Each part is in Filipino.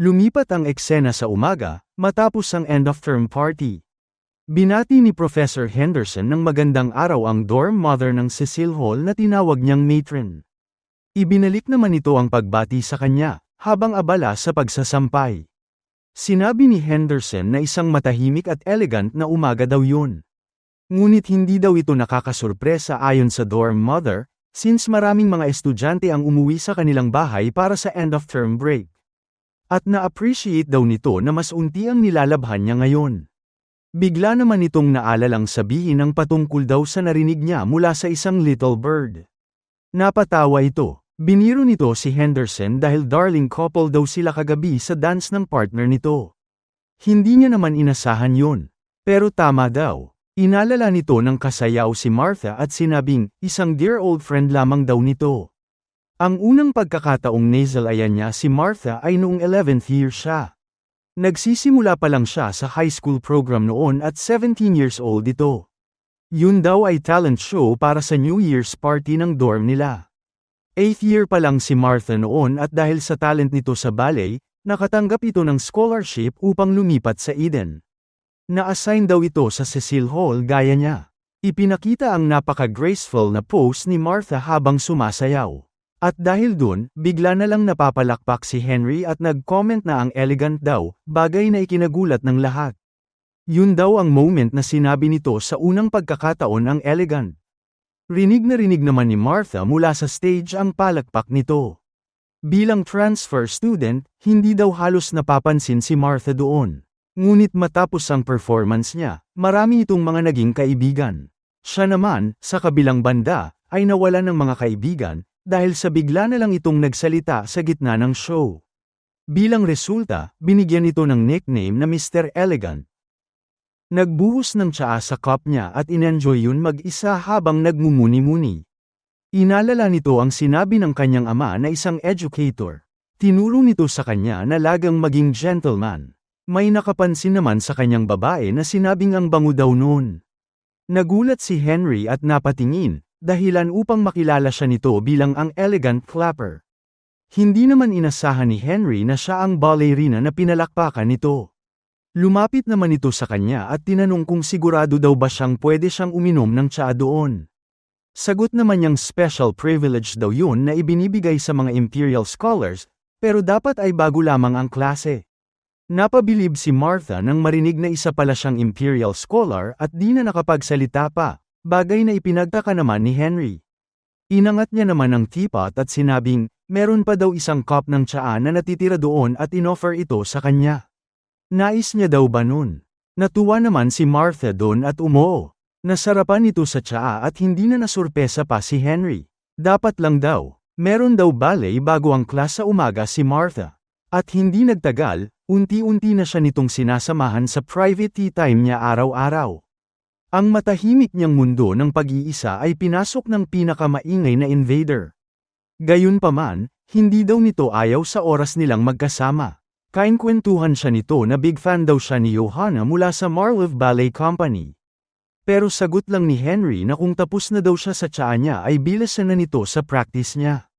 Lumipat ang eksena sa umaga, matapos ang end-of-term party. Binati ni Professor Henderson ng magandang araw ang dorm mother ng Cecil Hall na tinawag niyang matron. Ibinalik naman ito ang pagbati sa kanya, habang abala sa pagsasampay. Sinabi ni Henderson na isang matahimik at elegant na umaga daw yun. Ngunit hindi daw ito nakakasurpresa ayon sa dorm mother, since maraming mga estudyante ang umuwi sa kanilang bahay para sa end-of-term break. At na-appreciate daw nito na mas unti ang nilalabhan niya ngayon. Bigla naman itong naalalang sabihin ang patungkol daw sa narinig niya mula sa isang little bird. Napatawa ito. Biniro nito si Henderson dahil darling couple daw sila kagabi sa dance ng partner nito. Hindi niya naman inasahan yun. Pero tama daw. Inalala nito ng kasayaw si Martha at sinabing, isang dear old friend lamang daw nito. Ang unang pagkakataong nasalayan niya si Martha ay noong 11th year siya. Nagsisimula pa lang siya sa high school program noon at 17 years old ito. Yun daw ay talent show para sa New Year's party ng dorm nila. 8th year pa lang si Martha noon at dahil sa talent nito sa ballet, nakatanggap ito ng scholarship upang lumipat sa Eden. Na-assign daw ito sa Cecil Hall gaya niya. Ipinakita ang napaka-graceful na pose ni Martha habang sumasayaw. At dahil dun, bigla na lang napapalakpak si Henry at nag-comment na ang elegant daw, bagay na ikinagulat ng lahat. Yun daw ang moment na sinabi nito sa unang pagkakataon ang elegant. Rinig na rinig naman ni Martha mula sa stage ang palakpak nito. Bilang transfer student, hindi daw halos napapansin si Martha doon. Ngunit matapos ang performance niya, marami itong mga naging kaibigan. Siya naman, sa kabilang banda, ay nawala ng mga kaibigan, dahil sa bigla na lang itong nagsalita sa gitna ng show. Bilang resulta, binigyan ito ng nickname na Mr. Elegant. Nagbuhos ng tsaa sa cup niya at inenjoy yun mag-isa habang nagmumuni-muni. Inalala nito ang sinabi ng kanyang ama na isang educator. Tinuro nito sa kanya na lagang maging gentleman. May nakapansin naman sa kanyang babae na sinabing ang bango daw noon. Nagulat si Henry at napatingin, dahilan upang makilala siya nito bilang ang elegant clapper. Hindi naman inasahan ni Henry na siya ang ballerina na pinalakpakan nito. Lumapit naman ito sa kanya at tinanong kung sigurado daw ba pwede siyang uminom ng tsaa doon. Sagot naman niyang special privilege daw yun na ibinibigay sa mga imperial scholars, pero dapat ay bago lamang ang klase. Napabilib si Martha nang marinig na isa pala siyang imperial scholar at di na nakapagsalita pa. Bagay na ipinagtaka naman ni Henry. Inangat niya naman ang teapot at sinabing, meron pa daw isang cup ng tsaa na natitira doon at inoffer ito sa kanya. Nais niya daw ba nun? Natuwa naman si Martha doon at umoo. Nasarapan ito sa tsaa at hindi na nasurpesa pa si Henry. Dapat lang daw, meron daw ballet bago ang klas sa umaga si Martha. At hindi nagtagal, unti-unti na siya nitong sinasamahan sa private tea time niya araw-araw. Ang matahimik niyang mundo ng pag-iisa ay pinasok ng pinakamaingay na invader. Gayunpaman, hindi daw nito ayaw sa oras nilang magkasama. Kainkwentuhan siya nito na big fan daw siya ni Johanna mula sa Marlev Ballet Company. Pero sagot lang ni Henry na kung tapos na daw siya sa tsaa niya ay bilasan na nito sa practice niya.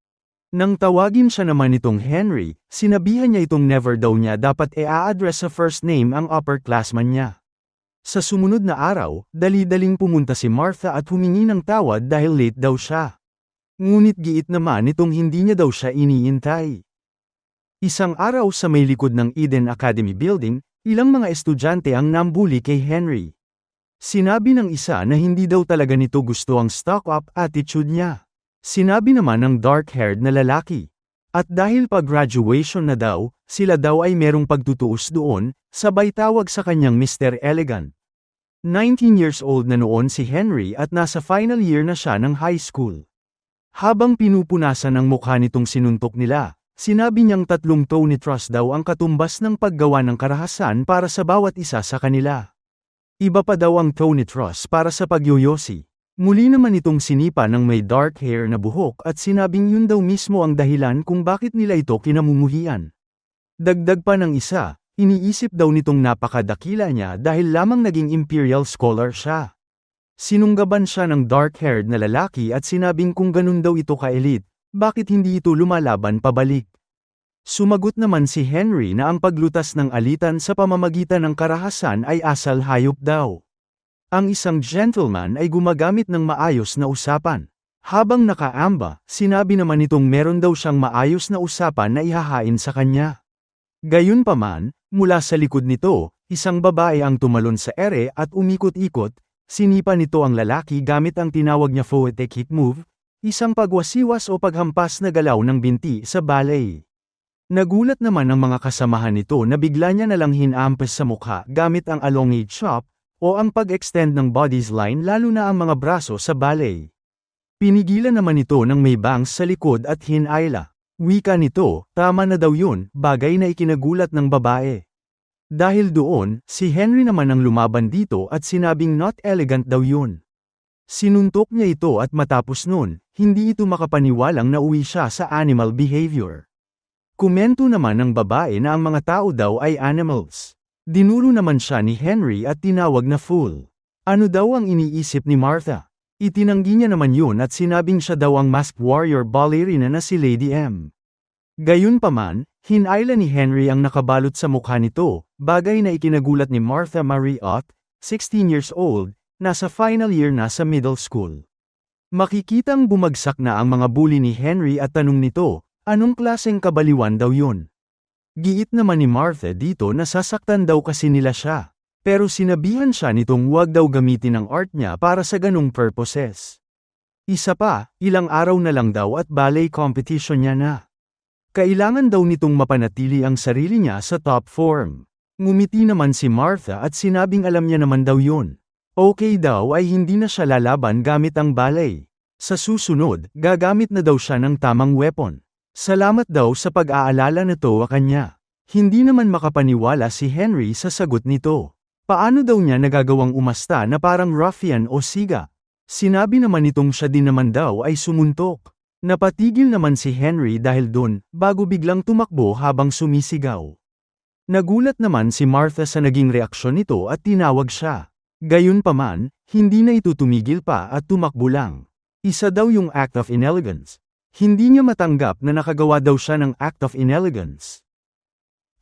Nang tawagin siya naman nitong Henry, sinabihan niya itong never daw niya dapat i-address sa first name ang upperclassman niya. Sa sumunod na araw, dali-daling pumunta si Martha at humingi ng tawad dahil late daw siya. Ngunit giit naman itong hindi niya daw siya iniintay. Isang araw sa may likod ng Eden Academy Building, ilang mga estudyante ang nambuli kay Henry. Sinabi ng isa na hindi daw talaga nito gusto ang stock-up attitude niya. Sinabi naman ng dark-haired na lalaki. At dahil pag-graduation na daw, sila daw ay merong pagtutuos doon, sabay tawag sa kanyang Mr. Elegant. 19 years old na noon si Henry at nasa final year na siya ng high school. Habang pinupunasan ang mukha nitong sinuntok nila, sinabi niyang 3 Tony Trust daw ang katumbas ng paggawa ng karahasan para sa bawat isa sa kanila. Iba pa daw ang Tony Trust para sa pagyoyosi. Muli naman itong sinipa ng may dark hair na buhok at sinabing yun daw mismo ang dahilan kung bakit nila ito kinamumuhian. Dagdag pa ng isa, iniisip daw nitong napakadakila niya dahil lamang naging imperial scholar siya. Sinunggaban siya ng dark-haired na lalaki at sinabing kung ganun daw ito ka-elite, bakit hindi ito lumalaban pabalik. Sumagot naman si Henry na ang paglutas ng alitan sa pamamagitan ng karahasan ay asal hayop daw. Ang isang gentleman ay gumagamit ng maayos na usapan. Habang nakaamba, sinabi naman nitong meron daw siyang maayos na usapan na ihahain sa kanya. Gayunpaman, mula sa likod nito, isang babae ang tumalon sa ere at umikot-ikot, sinipa nito ang lalaki gamit ang tinawag niya phoetic kick move, isang pagwasiwas o paghampas na galaw ng binti sa ballet. Nagulat naman ang mga kasamahan nito na bigla niya nalang hinampas sa mukha gamit ang elongate chop, o ang pag-extend ng body's line lalo na ang mga braso sa ballet. Pinigilan naman ito ng may bangs sa likod at hinayla. Wika nito, tama na daw yun, bagay na ikinagulat ng babae. Dahil doon, si Henry naman ang lumaban dito at sinabing not elegant daw yun. Sinuntok niya ito at matapos nun, hindi ito makapaniwalang nauwi siya sa animal behavior. Komento naman ng babae na ang mga tao daw ay animals. Dinuro naman siya ni Henry at tinawag na fool. Ano daw ang iniisip ni Martha? Itinanggi niya naman yun at sinabing siya daw ang masked warrior ballerina na si Lady M. Gayunpaman, hinayla ni Henry ang nakabalot sa mukha nito, bagay na ikinagulat ni Martha Marie Ott, 16 years old, nasa final year na sa middle school. Makikitang bumagsak na ang mga bully ni Henry at tanong nito, anong klaseng kabaliwan daw yun? Giit naman ni Martha dito na sasaktan daw kasi nila siya. Pero sinabihan siya nitong huwag daw gamitin ang art niya para sa ganong purposes. Isa pa, ilang araw na lang daw at ballet competition niya na. Kailangan daw nitong mapanatili ang sarili niya sa top form. Ngumiti naman si Martha at sinabing alam niya naman daw yun. Okay daw ay hindi na siya lalaban gamit ang ballet. Sa susunod, gagamit na daw siya ng tamang weapon. Salamat daw sa pag-aalala nito wa kanya. Hindi naman makapaniwala si Henry sa sagot nito. Paano daw niya nagagawang umasta na parang ruffian o siga? Sinabi naman nitong siya din naman daw ay sumuntok. Napatigil naman si Henry dahil dun, bago biglang tumakbo habang sumisigaw. Nagulat naman si Martha sa naging reaksyon nito at tinawag siya. Gayunpaman, hindi na ito tumigil pa at tumakbo lang. Isa daw yung act of inelegance. Hindi niya matanggap na nakagawa daw siya ng act of inelegance.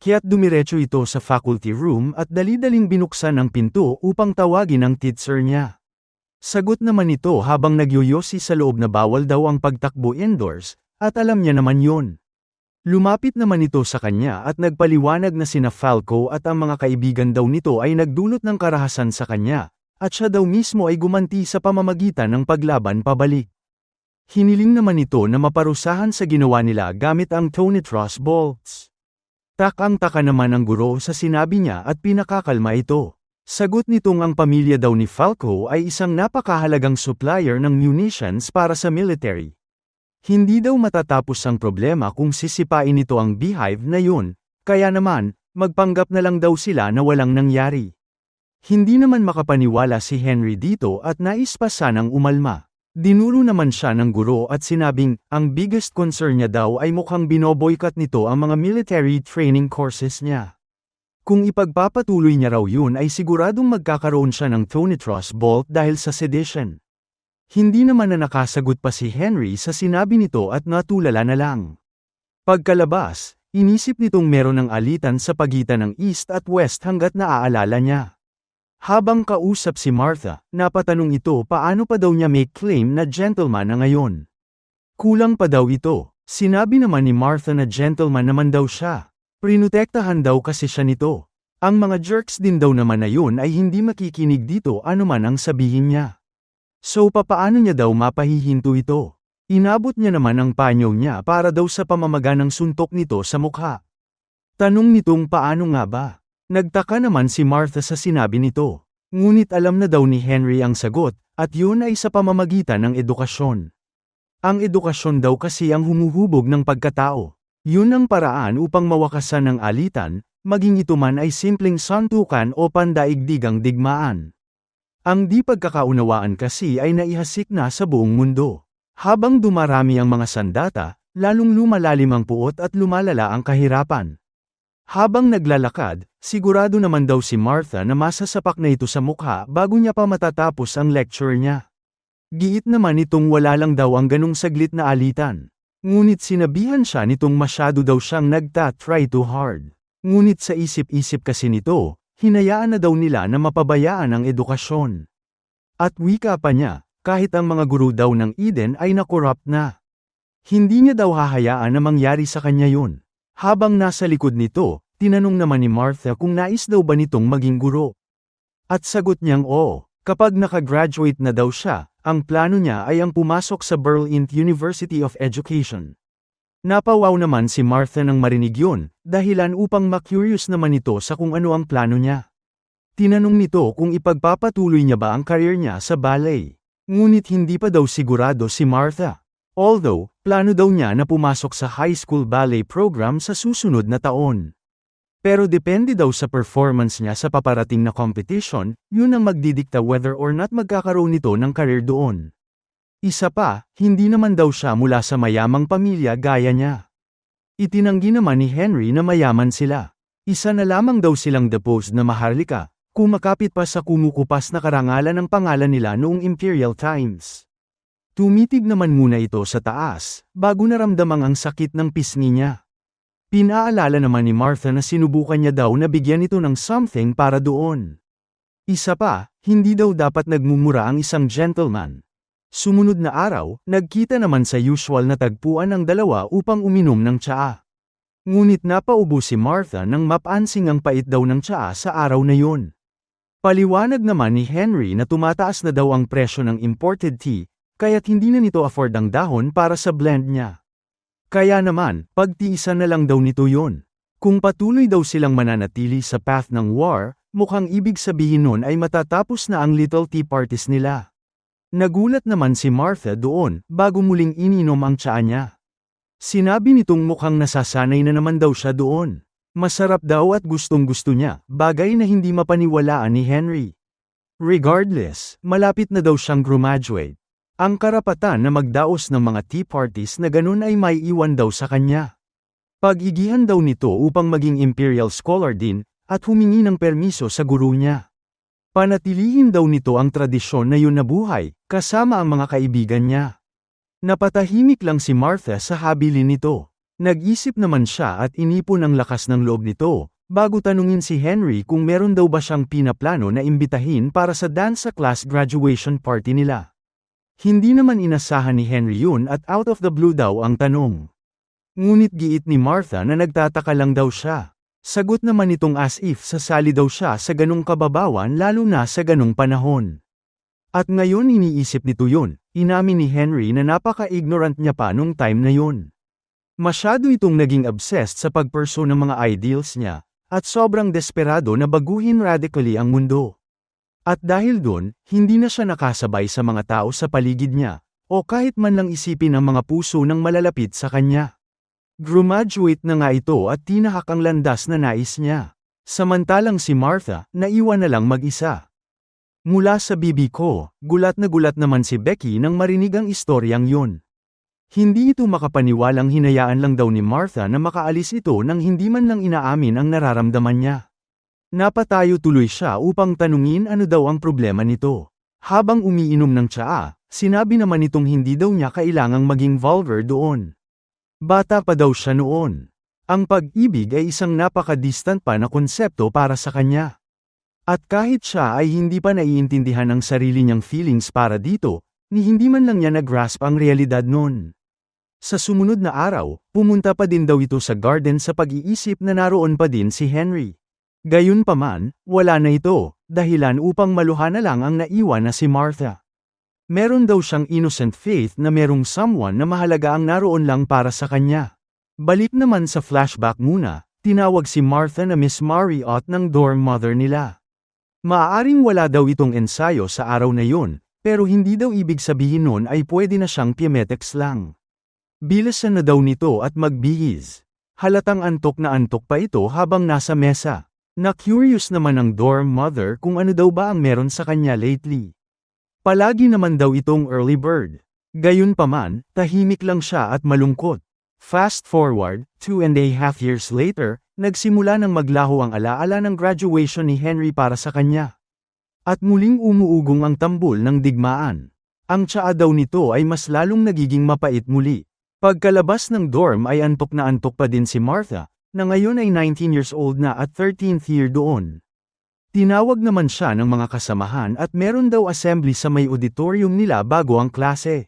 Kaya't dumiretso ito sa faculty room at dali-daling binuksan ang pinto upang tawagin ang teacher niya. Sagot naman ito habang nagyoyosi sa loob na bawal daw ang pagtakbo indoors, at alam niya naman yun. Lumapit naman ito sa kanya at nagpaliwanag na sina Falco at ang mga kaibigan daw nito ay nagdulot ng karahasan sa kanya, at siya daw mismo ay gumanti sa pamamagitan ng paglaban pabalik. Hiniling naman ito na maparusahan sa ginawa nila gamit ang Tonitrus bolts. Takang-taka naman ang guro sa sinabi niya at pinakakalma ito. Sagot nitong ang pamilya daw ni Falco ay isang napakahalagang supplier ng munitions para sa military. Hindi daw matatapos ang problema kung sisipain nito ang beehive na yun, kaya naman, magpanggap na lang daw sila na walang nangyari. Hindi naman makapaniwala si Henry dito at nais pa sanang umalma. Dinuro naman siya ng guro at sinabing, ang biggest concern niya daw ay mukhang binoboycott nito ang mga military training courses niya. Kung ipagpapatuloy niya raw yun ay siguradong magkakaroon siya ng Tonitrus bolt dahil sa sedition. Hindi naman na nakasagot pa si Henry sa sinabi nito at natulala na lang. Pagkalabas, inisip nitong meron ng alitan sa pagitan ng East at West hanggat naaalala niya. Habang kausap si Martha, napatanong ito paano pa daw niya make claim na gentleman na ngayon. Kulang pa daw ito, sinabi naman ni Martha na gentleman naman daw siya. Prinutektahan daw kasi siya nito. Ang mga jerks din daw naman na yun ay hindi makikinig dito anuman ang sabihin niya. So papaano niya daw mapahihinto ito? Inabot niya naman ang panyo niya para daw sa pamamaga ng suntok nito sa mukha. Tanong nitong paano nga ba? Nagtaka naman si Martha sa sinabi nito. Ngunit alam na daw ni Henry ang sagot, at yun ay sa pamamagitan ng edukasyon. Ang edukasyon daw kasi ang humuhubog ng pagkatao. Yun ang paraan upang mawakasan ng alitan, maging ito man ay simpleng santukan o pandaigdigang digmaan. Ang di pagkakaunawaan kasi ay naihasik na sa buong mundo. Habang dumarami ang mga sandata, lalong lumalalim ang puot at lumalala ang kahirapan. Habang naglalakad, sigurado naman daw si Martha na masasapak na ito sa mukha bago niya pa matatapos ang lecture niya. Giit naman itong wala lang daw ang ganung saglit na alitan. Ngunit sinabihan siya nitong masyado daw siyang nagta-try too hard. Ngunit sa isip-isip kasi nito, hinayaan na daw nila na mapabayaan ang edukasyon. At wika pa niya, kahit ang mga guro daw ng Eden ay nakorrupt na. Hindi niya daw hahayaan na mangyari sa kanya yun. Habang nasa likod nito, tinanong naman ni Martha kung nais daw ba nitong maging guro. At sagot niyang oo, kapag nakagraduate na daw siya, ang plano niya ay ang pumasok sa Berlin University of Education. Napawaw naman si Martha nang marinig yun, dahilan upang ma-curious naman ito sa kung ano ang plano niya. Tinanong nito kung ipagpapatuloy niya ba ang career niya sa ballet. Ngunit hindi pa daw sigurado si Martha. Although, plano daw niya na pumasok sa high school ballet program sa susunod na taon. Pero depende daw sa performance niya sa paparating na competition, yun ang magdidikta whether or not magkakaroon nito ng career doon. Isa pa, hindi naman daw siya mula sa mayamang pamilya gaya niya. Itinanggi naman ni Henry na mayaman sila. Isa na lamang daw silang deposed na maharlika, kumakapit pa sa kumukupas na karangalan ng pangalan nila noong Imperial Times. Tumitig naman muna ito sa taas, bago naramdamang ang sakit ng pisngi niya. Pinaalala naman ni Martha na sinubukan niya daw na bigyan ito ng something para doon. Isa pa, hindi daw dapat nagmumura ang isang gentleman. Sumunod na araw, nagkita naman sa usual na tagpuan ang dalawa upang uminom ng tsaa. Ngunit napaubo si Martha nang mapansing ang pait daw ng tsaa sa araw na yun. Paliwanag naman ni Henry na tumataas na daw ang presyo ng imported tea, kaya't hindi na nito afford ang dahon para sa blend niya. Kaya naman, pagtiisan na lang daw nito yun. Kung patuloy daw silang mananatili sa path ng war, mukhang ibig sabihin nun ay matatapos na ang little tea parties nila. Nagulat naman si Martha doon, bago muling ininom ang tsaa niya. Sinabi nitong mukhang nasasanay na naman daw siya doon. Masarap daw at gustong-gusto niya, bagay na hindi mapaniwalaan ni Henry. Regardless, malapit na daw siyang graduate. Ang karapatan na magdaos ng mga tea parties na ganun ay may iwan daw sa kanya. Pag-igihan daw nito upang maging imperial scholar din, at humingi ng permiso sa guru niya. Panatilihin daw nito ang tradisyon na yun na buhay, kasama ang mga kaibigan niya. Napatahimik lang si Martha sa habilin nito. Nag-isip naman siya at inipon ang lakas ng loob nito, bago tanungin si Henry kung meron daw ba siyang pinaplano na imbitahin para sa dance class graduation party nila. Hindi naman inasahan ni Henry yun at out of the blue daw ang tanong. Ngunit giit ni Martha na nagtataka lang daw siya. Sagot naman itong as if sasali daw siya sa ganong kababawan lalo na sa ganong panahon. At ngayon iniisip nito yun, inamin ni Henry na napaka-ignorant niya pa nung time na yun. Masyado itong naging obsessed sa pagpursue ng mga ideals niya, at sobrang desperado na baguhin radically ang mundo. At dahil dun, hindi na siya nakasabay sa mga tao sa paligid niya, o kahit man lang isipin ang mga puso ng malalapit sa kanya. Graduate na nga ito at tinahak ang landas na nais niya. Samantalang si Martha, naiwan na lang mag-isa. Mula sa bibi ko, gulat naman si Becky nang marinig ang istoryang yun. Hindi ito makapaniwalang hinayaan lang daw ni Martha na makaalis ito nang hindi man lang inaamin ang nararamdaman niya. Napatayo tuloy siya upang tanungin ano daw ang problema nito. Habang umiinom ng tsaa, sinabi naman nitong hindi daw niya kailangang maging vulgar doon. Bata pa daw siya noon. Ang pag-ibig ay isang napaka-distant pa na konsepto para sa kanya. At kahit siya ay hindi pa naiintindihan ang sarili niyang feelings para dito, ni hindi man lang niya nag-grasp ang realidad noon. Sa sumunod na araw, pumunta pa din daw ito sa garden sa pag-iisip na naroon pa din si Henry. Gayunpaman, wala na ito, dahilan upang maluha na lang ang naiwan na si Martha. Meron daw siyang innocent faith na merong someone na mahalaga ang naroon lang para sa kanya. Balik naman sa flashback muna, tinawag si Martha na Miss Marriott ng dorm mother nila. Maaaring wala daw itong ensayo sa araw na yun, pero hindi daw ibig sabihin nun ay pwede na siyang piemetex lang. Bilasan na daw nito at magbihis. Halatang antok na antok pa ito habang nasa mesa. Na-curious naman ang dorm mother kung ano daw ba ang meron sa kanya lately. Palagi naman daw itong early bird. Gayunpaman, tahimik lang siya at malungkot. Fast forward, 2.5 years later, nagsimula ng maglaho ang alaala ng graduation ni Henry para sa kanya. At muling umuugong ang tambol ng digmaan. Ang tsaa daw nito ay mas lalong nagiging mapait muli. Pagkalabas ng dorm ay antok na antok pa din si Martha, na ngayon ay 19 years old na at 13th year doon. Tinawag naman siya ng mga kasamahan at meron daw assembly sa may auditorium nila bago ang klase.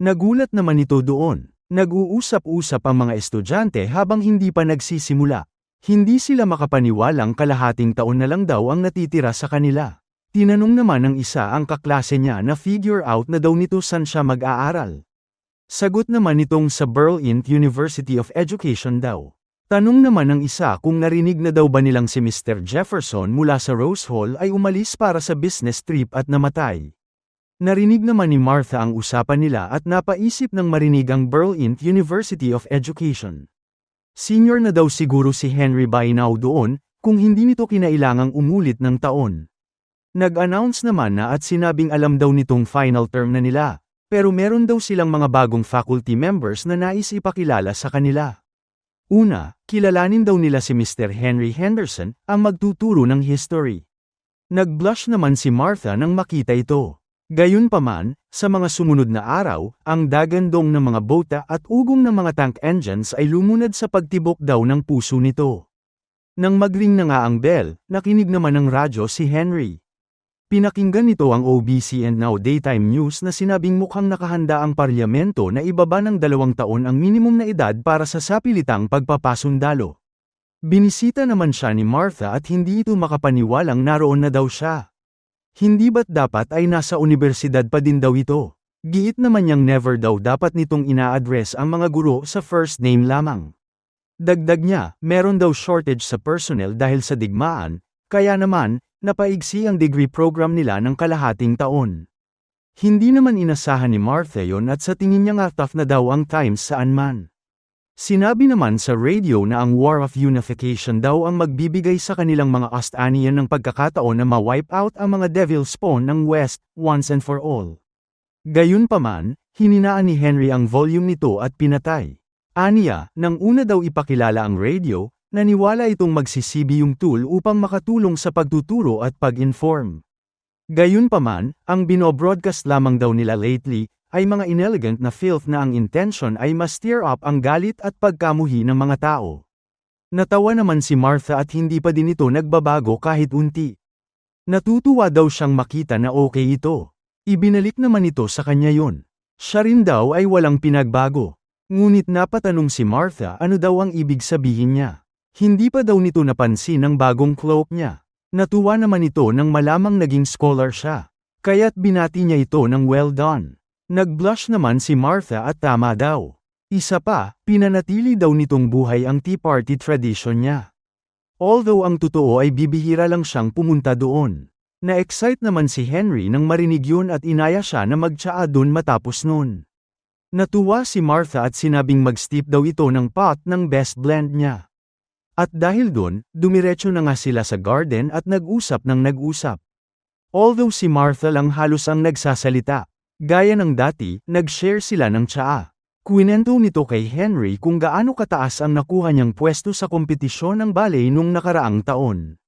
Nagulat naman ito doon. Nag-uusap-usap ang mga estudyante habang hindi pa nagsisimula. Hindi sila makapaniwalang kalahating taon na lang daw ang natitira sa kanila. Tinanong naman ng isa ang kaklase niya na figure out na daw nito saan siya mag-aaral. Sagot naman nitong sa Berlin University of Education daw. Tanong naman ng isa kung narinig na daw ba nilang si Mr. Jefferson mula sa Rose Hall ay umalis para sa business trip at namatay. Narinig naman ni Martha ang usapan nila at napaisip ng marinig ang Berlin University of Education. Senior na daw siguro si Henry by now doon, kung hindi nito kinailangang umulit ng taon. Nag-announce naman na at sinabing alam daw nitong final term na nila. Pero meron daw silang mga bagong faculty members na nais ipakilala sa kanila. Una, kilalanin daw nila si Mr. Henry Henderson, ang magtuturo ng history. Nag-blush naman si Martha nang makita ito. Gayunpaman, sa mga sumunod na araw, ang dagandong ng mga bota at ugong ng mga tank engines ay lumunad sa pagtibok daw ng puso nito. Nang magring na nga ang bell, nakinig naman ng radyo si Henry. Pinakinggan nito ang OBC and Now Daytime News na sinabing mukhang nakahanda ang parlamento na ibaba ng 2 taon ang minimum na edad para sa sapilitang pagpapasundalo. Binisita naman siya ni Martha at hindi ito makapaniwalang naroon na daw siya. Hindi ba't dapat ay nasa universidad pa din daw ito? Giit naman niyang never daw dapat nitong ina-address ang mga guro sa first name lamang. Dagdag niya, meron daw shortage sa personnel dahil sa digmaan, kaya naman, napaigsi ang degree program nila ng kalahating taon. Hindi naman inasahan ni Martha yon at sa tingin niya nga tough na daw ang times saan man. Sinabi naman sa radio na ang War of Unification daw ang magbibigay sa kanilang mga Ostanian ng pagkakataon na ma-wipe out ang mga devil spawn ng West, once and for all. Gayunpaman, hininaan ni Henry ang volume nito at pinatay. Aniya, nang una daw ipakilala ang radio, naniwala itong magsisibi yung tool upang makatulong sa pagtuturo at pag-inform. Gayunpaman, ang binobroadcast lamang daw nila lately, ay mga inelegant na filth na ang intention ay ma-stir up ang galit at pagkamuhi ng mga tao. Natawa naman si Martha at hindi pa din ito nagbabago kahit unti. Natutuwa daw siyang makita na okay ito. Ibinalik naman ito sa kanya yon. Siya rin daw ay walang pinagbago. Ngunit napatanong si Martha ano daw ang ibig sabihin niya. Hindi pa daw nito napansin ang bagong cloak niya. Natuwa naman ito nang malamang naging scholar siya. Kaya't binati niya ito ng well done. Nag-blush naman si Martha at tama daw. Isa pa, pinanatili daw nitong buhay ang Tea Party tradition niya. Although ang totoo ay bibihira lang siyang pumunta doon. Na-excite naman si Henry nang marinig yun at inaya siya na magtsaa doon matapos nun. Natuwa si Martha at sinabing mag-steep daw ito ng pot ng best blend niya. At dahil dun, dumiretso na nga sila sa garden at nag-usap ng nag-usap. Although si Martha lang halos ang nagsasalita, gaya ng dati, nag-share sila ng tsaa. Kwinento nito kay Henry kung gaano kataas ang nakuha niyang pwesto sa kompetisyon ng ballet nung nakaraang taon.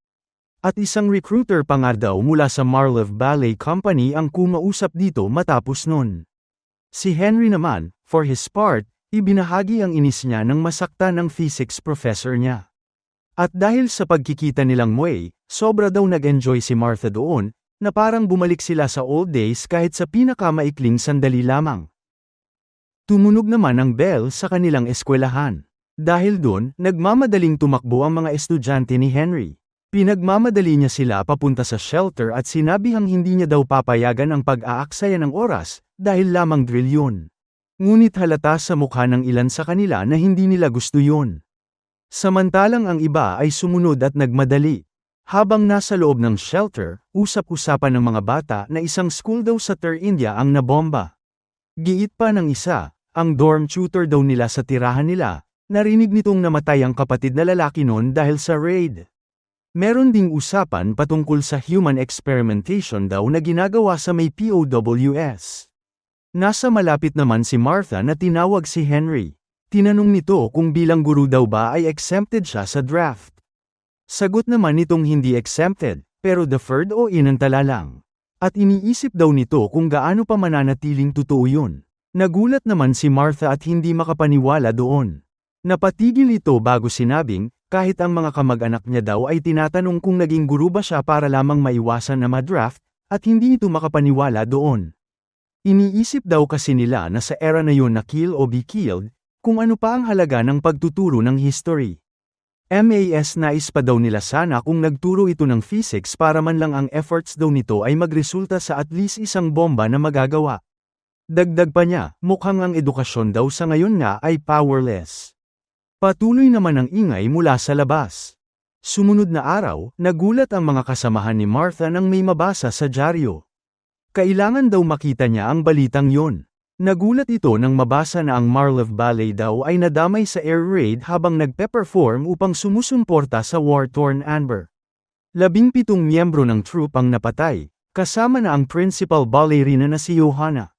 At isang recruiter pa nga daw mula sa Marlev Ballet Company ang kumausap dito matapos nun. Si Henry naman, for his part, ibinahagi ang inis niya ng masaktan ng physics professor niya. At dahil sa pagkikita nilang muway, sobra daw nag-enjoy si Martha doon, na parang bumalik sila sa old days kahit sa pinakamaikling sandali lamang. Tumunog naman ang bell sa kanilang eskwelahan. Dahil doon, nagmamadaling tumakbo ang mga estudyante ni Henry. Pinagmamadali niya sila papunta sa shelter at sinabihang hindi niya daw papayagan ang pag-aaksaya ng oras, dahil lamang drill yun. Ngunit halata sa mukha ng ilan sa kanila na hindi nila gusto yun. Samantalang ang iba ay sumunod at nagmadali. Habang nasa loob ng shelter, usap-usapan ng mga bata na isang school daw sa India ang nabomba. Giit pa ng isa, ang dorm tutor daw nila sa tirahan nila, narinig nitong namatay ang kapatid na lalaki noon dahil sa raid. Meron ding usapan patungkol sa human experimentation daw na ginagawa sa may POWs. Nasa malapit naman si Martha na tinawag si Henry. Tinanong nito kung bilang guru daw ba ay exempted siya sa draft. Sagot naman nitong hindi exempted, pero deferred o inantala lang. At iniisip daw nito kung gaano pa mananatiling totoo yun. Nagulat naman si Martha at hindi makapaniwala doon. Napatigil ito bago sinabing, kahit ang mga kamag-anak niya daw ay tinatanong kung naging guru ba siya para lamang maiwasan na madraft, at hindi ito makapaniwala doon. Iniisip daw kasi nila na sa era na yun na kill o be killed, kung ano pa ang halaga ng pagtuturo ng history. MAS nais pa daw nila sana kung nagturo ito ng physics para man lang ang efforts daw nito ay magresulta sa at least isang bomba na magagawa. Dagdag pa niya, mukhang ang edukasyon daw sa ngayon nga ay powerless. Patuloy naman ang ingay mula sa labas. Sumunod na araw, nagulat ang mga kasamahan ni Martha nang may mabasa sa dyaryo. Kailangan daw makita niya ang balitang yon. Nagulat ito nang mabasa na ang Marlev Ballet daw ay nadamay sa air raid habang nagpe-perform upang sumusumporta sa war-torn Anbar. 17 miyembro ng troupe ang napatay, kasama na ang principal ballerina na si Johanna.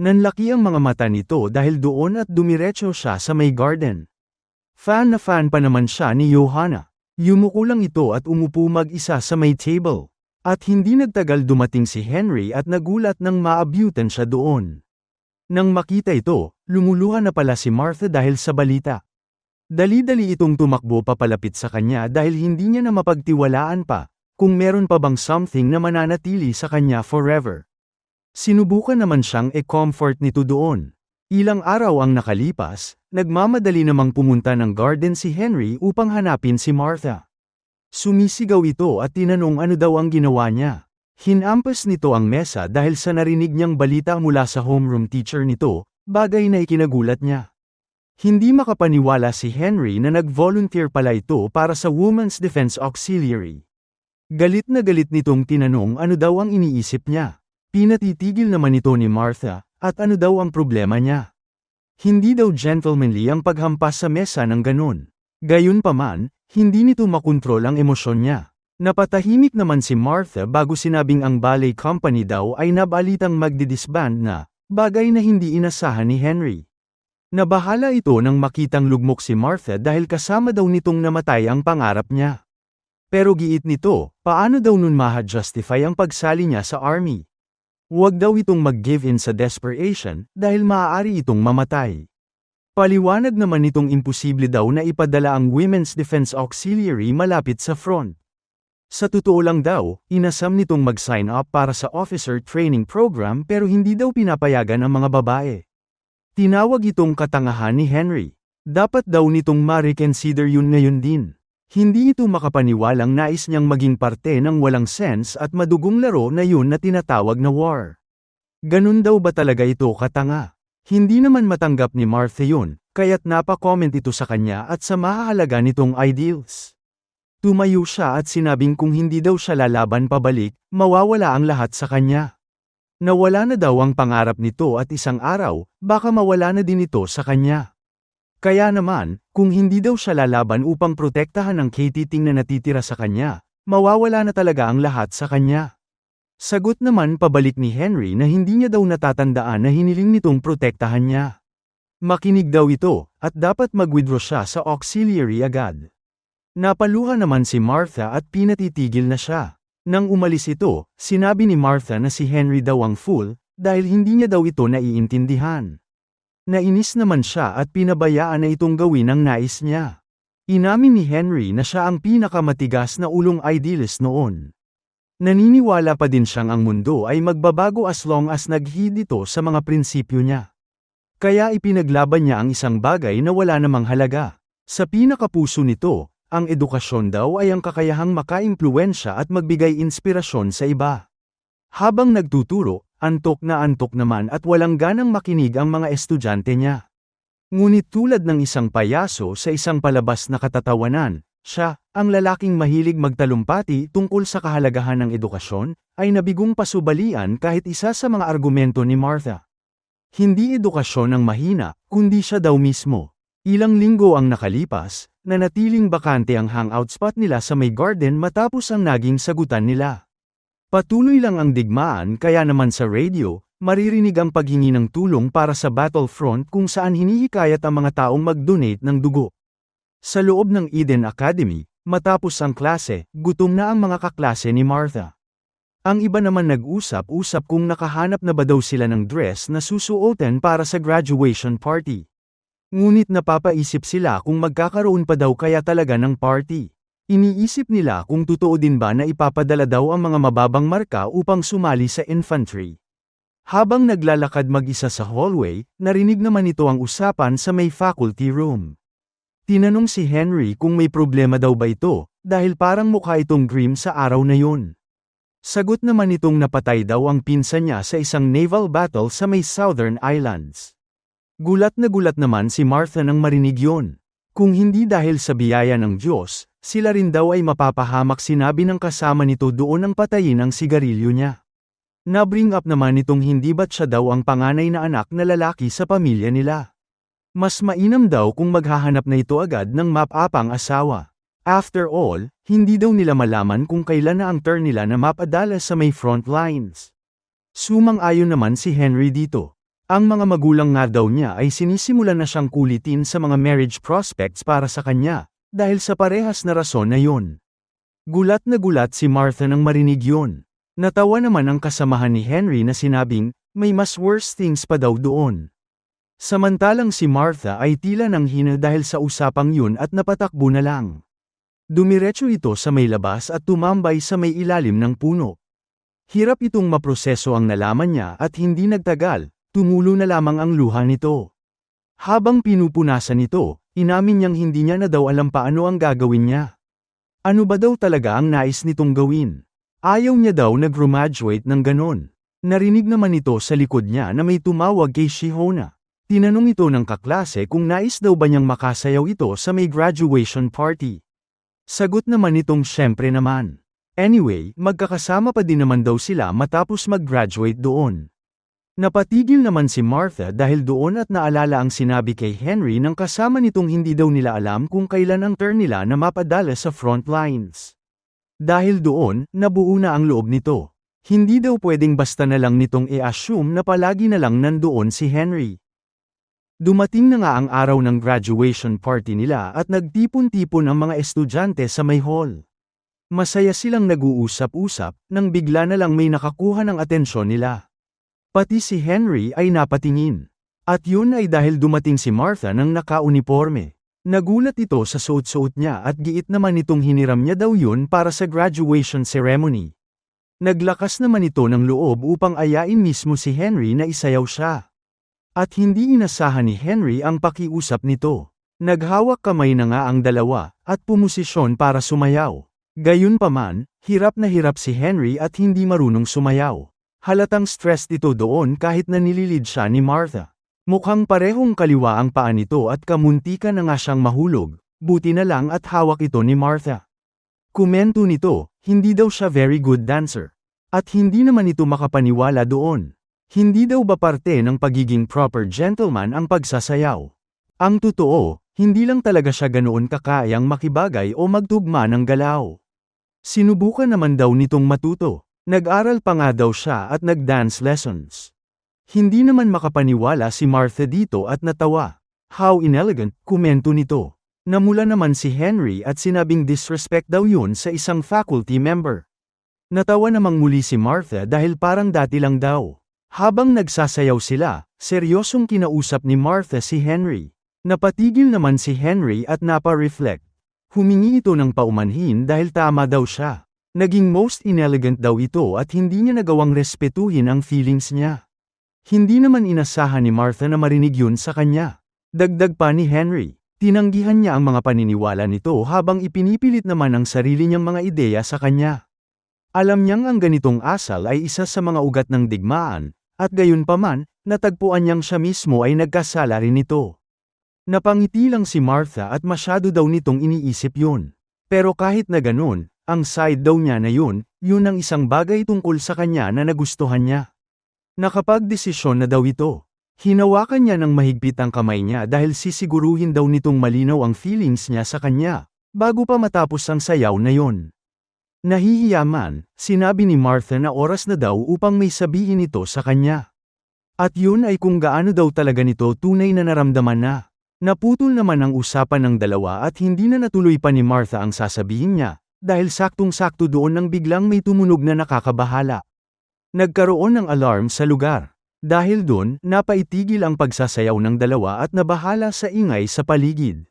Nanlaki ang mga mata nito dahil doon at dumiretso siya sa may garden. Fan na fan pa naman siya ni Johanna. Yumuko lang ito at umupo mag-isa sa may table. At hindi nagtagal dumating si Henry at nagulat nang maabutan siya doon. Nang makita ito, lumuluha na pala si Martha dahil sa balita. Dali-dali itong tumakbo papalapit sa kanya dahil hindi niya na mapagtiwalaan pa, kung meron pa bang something na mananatili sa kanya forever. Sinubukan naman siyang e-comfort nito doon. Ilang araw ang nakalipas, nagmamadali namang pumunta ng garden si Henry upang hanapin si Martha. Sumisigaw ito at tinanong ano daw ang ginawa niya. Hinampas nito ang mesa dahil sa narinig niyang balita mula sa homeroom teacher nito, bagay na ikinagulat niya. Hindi makapaniwala si Henry na nag-volunteer pala ito para sa Women's Defense Auxiliary. Galit na galit nitong tinanong ano daw ang iniisip niya. Pinatitigil naman ito ni Martha, at ano daw ang problema niya. Hindi daw gentlemanly ang paghampas sa mesa ng ganun. Gayunpaman, hindi nito makontrol ang emosyon niya. Napatahimik naman si Martha bago sinabing ang ballet company daw ay nabalitang magdidisband na, bagay na hindi inasahan ni Henry. Nabahala ito nang makitang lugmok si Martha dahil kasama daw nitong namatay ang pangarap niya. Pero giit nito, paano daw nun ma-justify ang pagsali niya sa army? Huwag daw itong mag-give in sa desperation dahil maaari itong mamatay. Paliwanag naman itong imposible daw na ipadala ang Women's Defense Auxiliary malapit sa front. Sa totoo lang daw, inasam nitong mag-sign up para sa officer training program pero hindi daw pinapayagan ang mga babae. Tinawag itong katangahan ni Henry. Dapat daw nitong ma-reconsider yun ngayon din. Hindi ito makapaniwalang nais niyang maging parte ng walang sense at madugong laro na yun na tinatawag na war. Ganun daw ba talaga ito katanga? Hindi naman matanggap ni Martha yun, kaya't napa-comment ito sa kanya at sa mahahalaga nitong ideals. Tumayo siya at sinabing kung hindi daw siya lalaban pabalik, mawawala ang lahat sa kanya. Nawala na daw ang pangarap nito at isang araw, baka mawala na din ito sa kanya. Kaya naman, kung hindi daw siya lalaban upang protektahan ang katiting na natitira sa kanya, mawawala na talaga ang lahat sa kanya. Sagot naman pabalik ni Henry na hindi niya daw natatandaan na hiniling nitong protektahan niya. Makinig daw ito, at dapat mag-withdraw siya sa auxiliary agad. Napaluha naman si Martha at pinatitigil na siya. Nang umalis ito, sinabi ni Martha na si Henry daw ang fool, dahil hindi niya daw ito naiintindihan. Nainis naman siya at pinabayaan na itong gawin ang nais niya. Inamin ni Henry na siya ang pinakamatigas na ulong idealist noon. Naniniwala pa din siyang ang mundo ay magbabago as long as nag-heed ito sa mga prinsipyo niya. Kaya ipinaglaban niya ang isang bagay na wala namang halaga. Sa pinakapuso nito, ang edukasyon daw ay ang kakayahang makaimpluwensya at magbigay inspirasyon sa iba. Habang nagtuturo, antok naman at walang ganang makinig ang mga estudyante niya. Ngunit tulad ng isang payaso sa isang palabas na katatawanan, siya, ang lalaking mahilig magtalumpati tungkol sa kahalagahan ng edukasyon, ay nabigong pasubalian kahit isa sa mga argumento ni Martha. Hindi edukasyon ang mahina, kundi siya daw mismo. Ilang linggo ang nakalipas, nanatiling bakante ang hangout spot nila sa may garden matapos ang naging sagutan nila. Patuloy lang ang digmaan kaya naman sa radio, maririnig ang paghingi ng tulong para sa battlefront kung saan hinihikayat ang mga taong mag-donate ng dugo. Sa loob ng Eden Academy, matapos ang klase, gutom na ang mga kaklase ni Martha. Ang iba naman nag-usap-usap kung nakahanap na ba daw sila ng dress na susuotin para sa graduation party. Ngunit napapaisip sila kung magkakaroon pa daw kaya talaga ng party. Iniisip nila kung totoo din ba na ipapadala daw ang mga mababang marka upang sumali sa infantry. Habang naglalakad mag-isa sa hallway, narinig naman ito ang usapan sa may faculty room. Tinanong si Henry kung may problema daw ba ito, dahil parang mukha itong grim sa araw na yun. Sagot naman itong napatay daw ang pinsan niya sa isang naval battle sa may Southern Islands. Gulat na gulat naman si Martha nang marinig yun. Kung hindi dahil sa biyaya ng Diyos, sila rin daw ay mapapahamak, sinabi ng kasama nito doon ang patayin ang sigarilyo niya. Na-bring up naman itong hindi ba't siya daw ang panganay na anak na lalaki sa pamilya nila. Mas mainam daw kung maghahanap na ito agad ng mapapang asawa. After all, hindi daw nila malaman kung kailan na ang turn nila na mapadala sa may front lines. Sumang-ayon naman si Henry dito. Ang mga magulang nga daw niya ay sinisimulan na siyang kulitin sa mga marriage prospects para sa kanya, dahil sa parehas na rason na yon. Gulat na gulat si Martha nang marinig yon. Natawa naman ang kasamahan ni Henry na sinabing, may mas worse things pa daw doon. Samantalang si Martha ay tila nang hina dahil sa usapang yun at napatakbo na lang. Dumiretso ito sa may labas at tumambay sa may ilalim ng puno. Hirap itong maproseso ang nalaman niya at hindi nagtagal, tumulo na lamang ang luha nito. Habang pinupunasan ito, inamin niyang hindi niya na daw alam paano ang gagawin niya. Ano ba daw talaga ang nais nitong gawin? Ayaw niya daw nag-graduate ng ganon. Narinig naman ito sa likod niya na may tumawag kay Shihona. Tinanong ito ng kaklase kung nais daw ba niyang makasayaw ito sa may graduation party. Sagot naman itong syempre naman. Anyway, magkakasama pa din naman daw sila matapos mag-graduate doon. Napatigil naman si Martha dahil doon at naalala ang sinabi kay Henry ng kasama nitong hindi daw nila alam kung kailan ang turn nila na mapadala sa front lines. Dahil doon, nabuo na ang loob nito. Hindi daw pwedeng basta na lang nitong i-assume na palagi na lang nandoon si Henry. Dumating na nga ang araw ng graduation party nila at nagtipon-tipon ang mga estudyante sa may hall. Masaya silang nag-uusap-usap nang bigla na lang may nakakuha ng atensyon nila. Pati si Henry ay napatingin. At yun ay dahil dumating si Martha nang naka-uniforme. Nagulat ito sa suot-suot niya at giit naman itong hiniram niya daw yun para sa graduation ceremony. Naglakas naman ito ng loob upang ayain mismo si Henry na isayaw siya. At hindi inasahan ni Henry ang pakiusap nito. Naghawak kamay na nga ang dalawa at pumosisyon para sumayaw. Gayunpaman, hirap na hirap si Henry at hindi marunong sumayaw. Halatang stressed ito doon kahit na nililid siya ni Martha. Mukhang parehong kaliwa ang paa nito at kamuntikan na nga siyang mahulog, buti na lang at hawak ito ni Martha. Komento nito, hindi daw siya very good dancer. At hindi naman ito makapaniwala doon. Hindi daw ba parte ng pagiging proper gentleman ang pagsasayaw? Ang totoo, hindi lang talaga siya ganoon kakayang makibagay o magtugma ng galaw. Sinubukan naman daw nitong matuto. Nag-aral pa nga daw siya at nag-dance lessons. Hindi naman makapaniwala si Martha dito at natawa. How inelegant, komento nito. Namula naman si Henry at sinabing disrespect daw yun sa isang faculty member. Natawa namang muli si Martha dahil parang dati lang daw. Habang nagsasayaw sila, seryosong kinausap ni Martha si Henry. Napatigil naman si Henry at napa-reflect. Humingi ito ng paumanhin dahil tama daw siya. Naging most inelegant daw ito at hindi niya nagawang respetuhin ang feelings niya. Hindi naman inasahan ni Martha na marinig yun sa kanya. Dagdag pa ni Henry, tinanggihan niya ang mga paniniwala nito habang ipinipilit naman ang sarili niyang mga ideya sa kanya. Alam niyang ang ganitong asal ay isa sa mga ugat ng digmaan, at gayunpaman, natagpuan niyang siya mismo ay nagkasala rin nito. Napangiti lang si Martha at masyado daw nitong iniisip yun. Pero kahit na ganun, ang side daw niya na yun ang isang bagay tungkol sa kanya na nagustuhan niya. Nakapagdesisyon na daw ito. Hinawakan niya ng mahigpit ang kamay niya dahil sisiguruhin daw nitong malinaw ang feelings niya sa kanya, bago pa matapos ang sayaw na yon. Nahihiya man, sinabi ni Martha na oras na daw upang may sabihin ito sa kanya. At yun ay kung gaano daw talaga nito tunay na naramdaman na. Naputol naman ang usapan ng dalawa at hindi na natuloy pa ni Martha ang sasabihin niya, dahil saktong-sakto doon nang biglang may tumunog na nakakabahala. Nagkaroon ng alarm sa lugar. Dahil doon, napaitigil ang pagsasayaw ng dalawa at nabahala sa ingay sa paligid.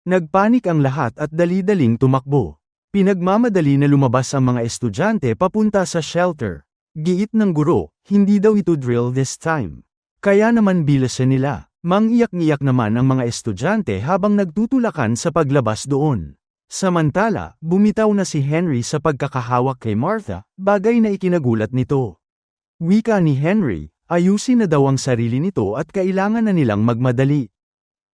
Nagpanik ang lahat at dali-daling tumakbo. Pinagmamadali na lumabas ang mga estudyante papunta sa shelter. Giit ng guro, hindi daw ito drill this time. Kaya naman bilasan nila. Mangiyak-ngiyak naman ang mga estudyante habang nagtutulakan sa paglabas doon. Samantala, bumitaw na si Henry sa pagkakahawak kay Martha, bagay na ikinagulat nito. Wika ni Henry, ayusin na daw ang sarili nito at kailangan na nilang magmadali.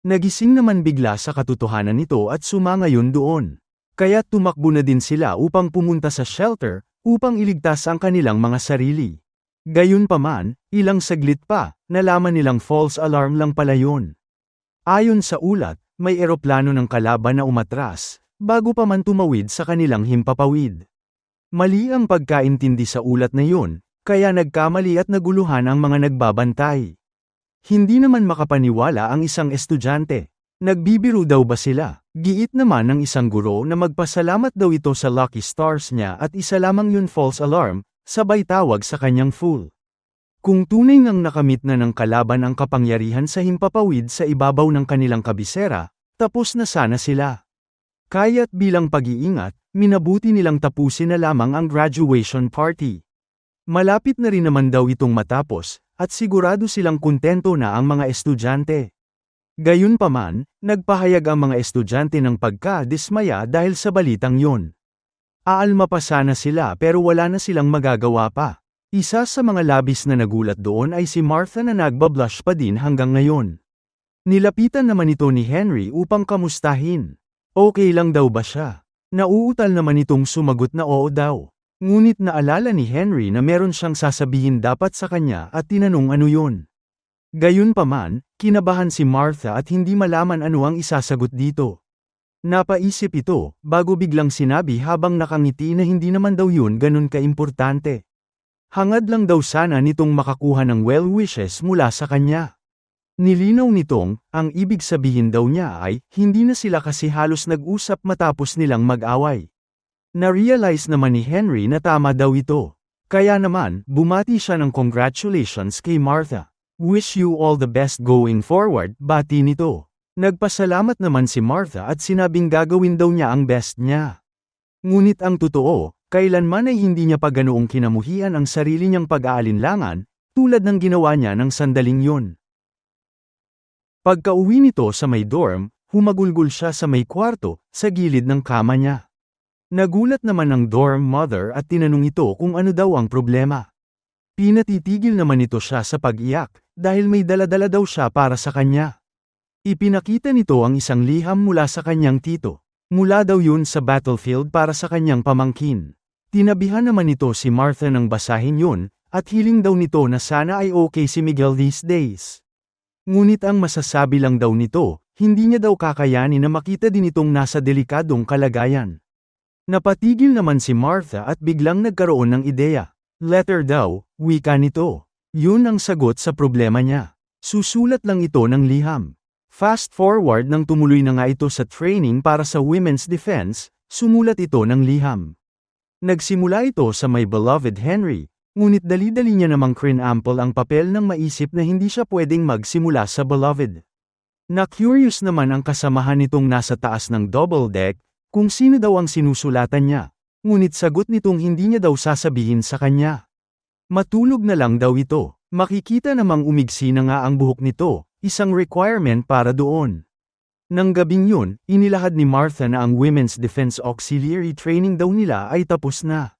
Nagising naman bigla sa katotohanan nito at sumangayon doon. Kaya tumakbo na din sila upang pumunta sa shelter, upang iligtas ang kanilang mga sarili. Gayunpaman, ilang saglit pa, nalaman nilang false alarm lang pala yun. Ayon sa ulat, may eroplano ng kalaban na umatras, bago pa man tumawid sa kanilang himpapawid. Mali ang pagkaintindi sa ulat na yun, kaya nagkamali at naguluhan ang mga nagbabantay. Hindi naman makapaniwala ang isang estudyante. Nagbibiro daw ba sila? Giit naman ng isang guro na magpasalamat daw ito sa lucky stars niya at isa lamang yun false alarm, sabay tawag sa kanyang fool. Kung tunay ngang nakamit na ng kalaban ang kapangyarihan sa himpapawid sa ibabaw ng kanilang kabisera, tapos na sana sila. Kaya't bilang pag-iingat, minabuti nilang tapusin na lamang ang graduation party. Malapit na rin naman daw itong matapos, at sigurado silang kontento na ang mga estudyante. Gayunpaman, nagpahayag ang mga estudyante ng pagka-dismaya dahil sa balitang yon. Aalma pa sana sila pero wala na silang magagawa pa. Isa sa mga labis na nagulat doon ay si Martha na nagbablush pa din hanggang ngayon. Nilapitan naman ito ni Henry upang kamustahin. Okay lang daw ba siya? Nauutal naman itong sumagot na oo daw. Ngunit naalala ni Henry na meron siyang sasabihin dapat sa kanya at tinanong ano yun. Gayunpaman, kinabahan si Martha at hindi malaman ano ang isasagot dito. Napaisip ito, bago biglang sinabi habang nakangiti na hindi naman daw yun ganun kaimportante. Hangad lang daw sana nitong makakuha ng well wishes mula sa kanya. Nilinaw nitong, ang ibig sabihin daw niya ay, hindi na sila kasi halos nag-usap matapos nilang mag-away. Na-realize naman ni Henry na tama daw ito. Kaya naman, bumati siya ng congratulations kay Martha. Wish you all the best going forward, bati nito. Nagpasalamat naman si Martha at sinabing gagawin daw niya ang best niya. Ngunit ang totoo, kailanman ay hindi niya pa ganoong kinamuhian ang sarili niyang pag-aalinlangan, tulad ng ginawa niya ng sandaling yun. Pagka-uwi nito sa may dorm, humagulgol siya sa may kwarto, sa gilid ng kama niya. Nagulat naman ang dorm mother at tinanong ito kung ano daw ang problema. Pinatitigil naman ito siya sa pag-iyak, dahil may dala-dala daw siya para sa kanya. Ipinakita nito ang isang liham mula sa kanyang tito. Mula daw yun sa battlefield para sa kanyang pamangkin. Tinabihan naman nito si Martha nang basahin yun, at hiling daw nito na sana ay okay si Miguel these days. Ngunit ang masasabi lang daw nito, hindi niya daw kakayanin na makita din itong nasa delikadong kalagayan. Napatigil naman si Martha at biglang nagkaroon ng ideya. Letter daw, wika nito. Yun ang sagot sa problema niya. Susulat lang ito ng liham. Fast forward nang tumuloy na nga ito sa training para sa women's defense, sumulat ito ng liham. Nagsimula ito sa my beloved Henry, ngunit dali-dali niya namang crinample ang papel nang maisip na hindi siya pwedeng magsimula sa beloved. Na-curious naman ang kasamahan nitong nasa taas ng double deck, kung sino daw ang sinusulatan niya, ngunit sagot nitong hindi niya daw sasabihin sa kanya. Matulog na lang daw ito, makikita namang umigsi na nga ang buhok nito. Isang requirement para doon. Nang gabing yun, inilahad ni Martha na ang Women's Defense Auxiliary Training daw nila ay tapos na.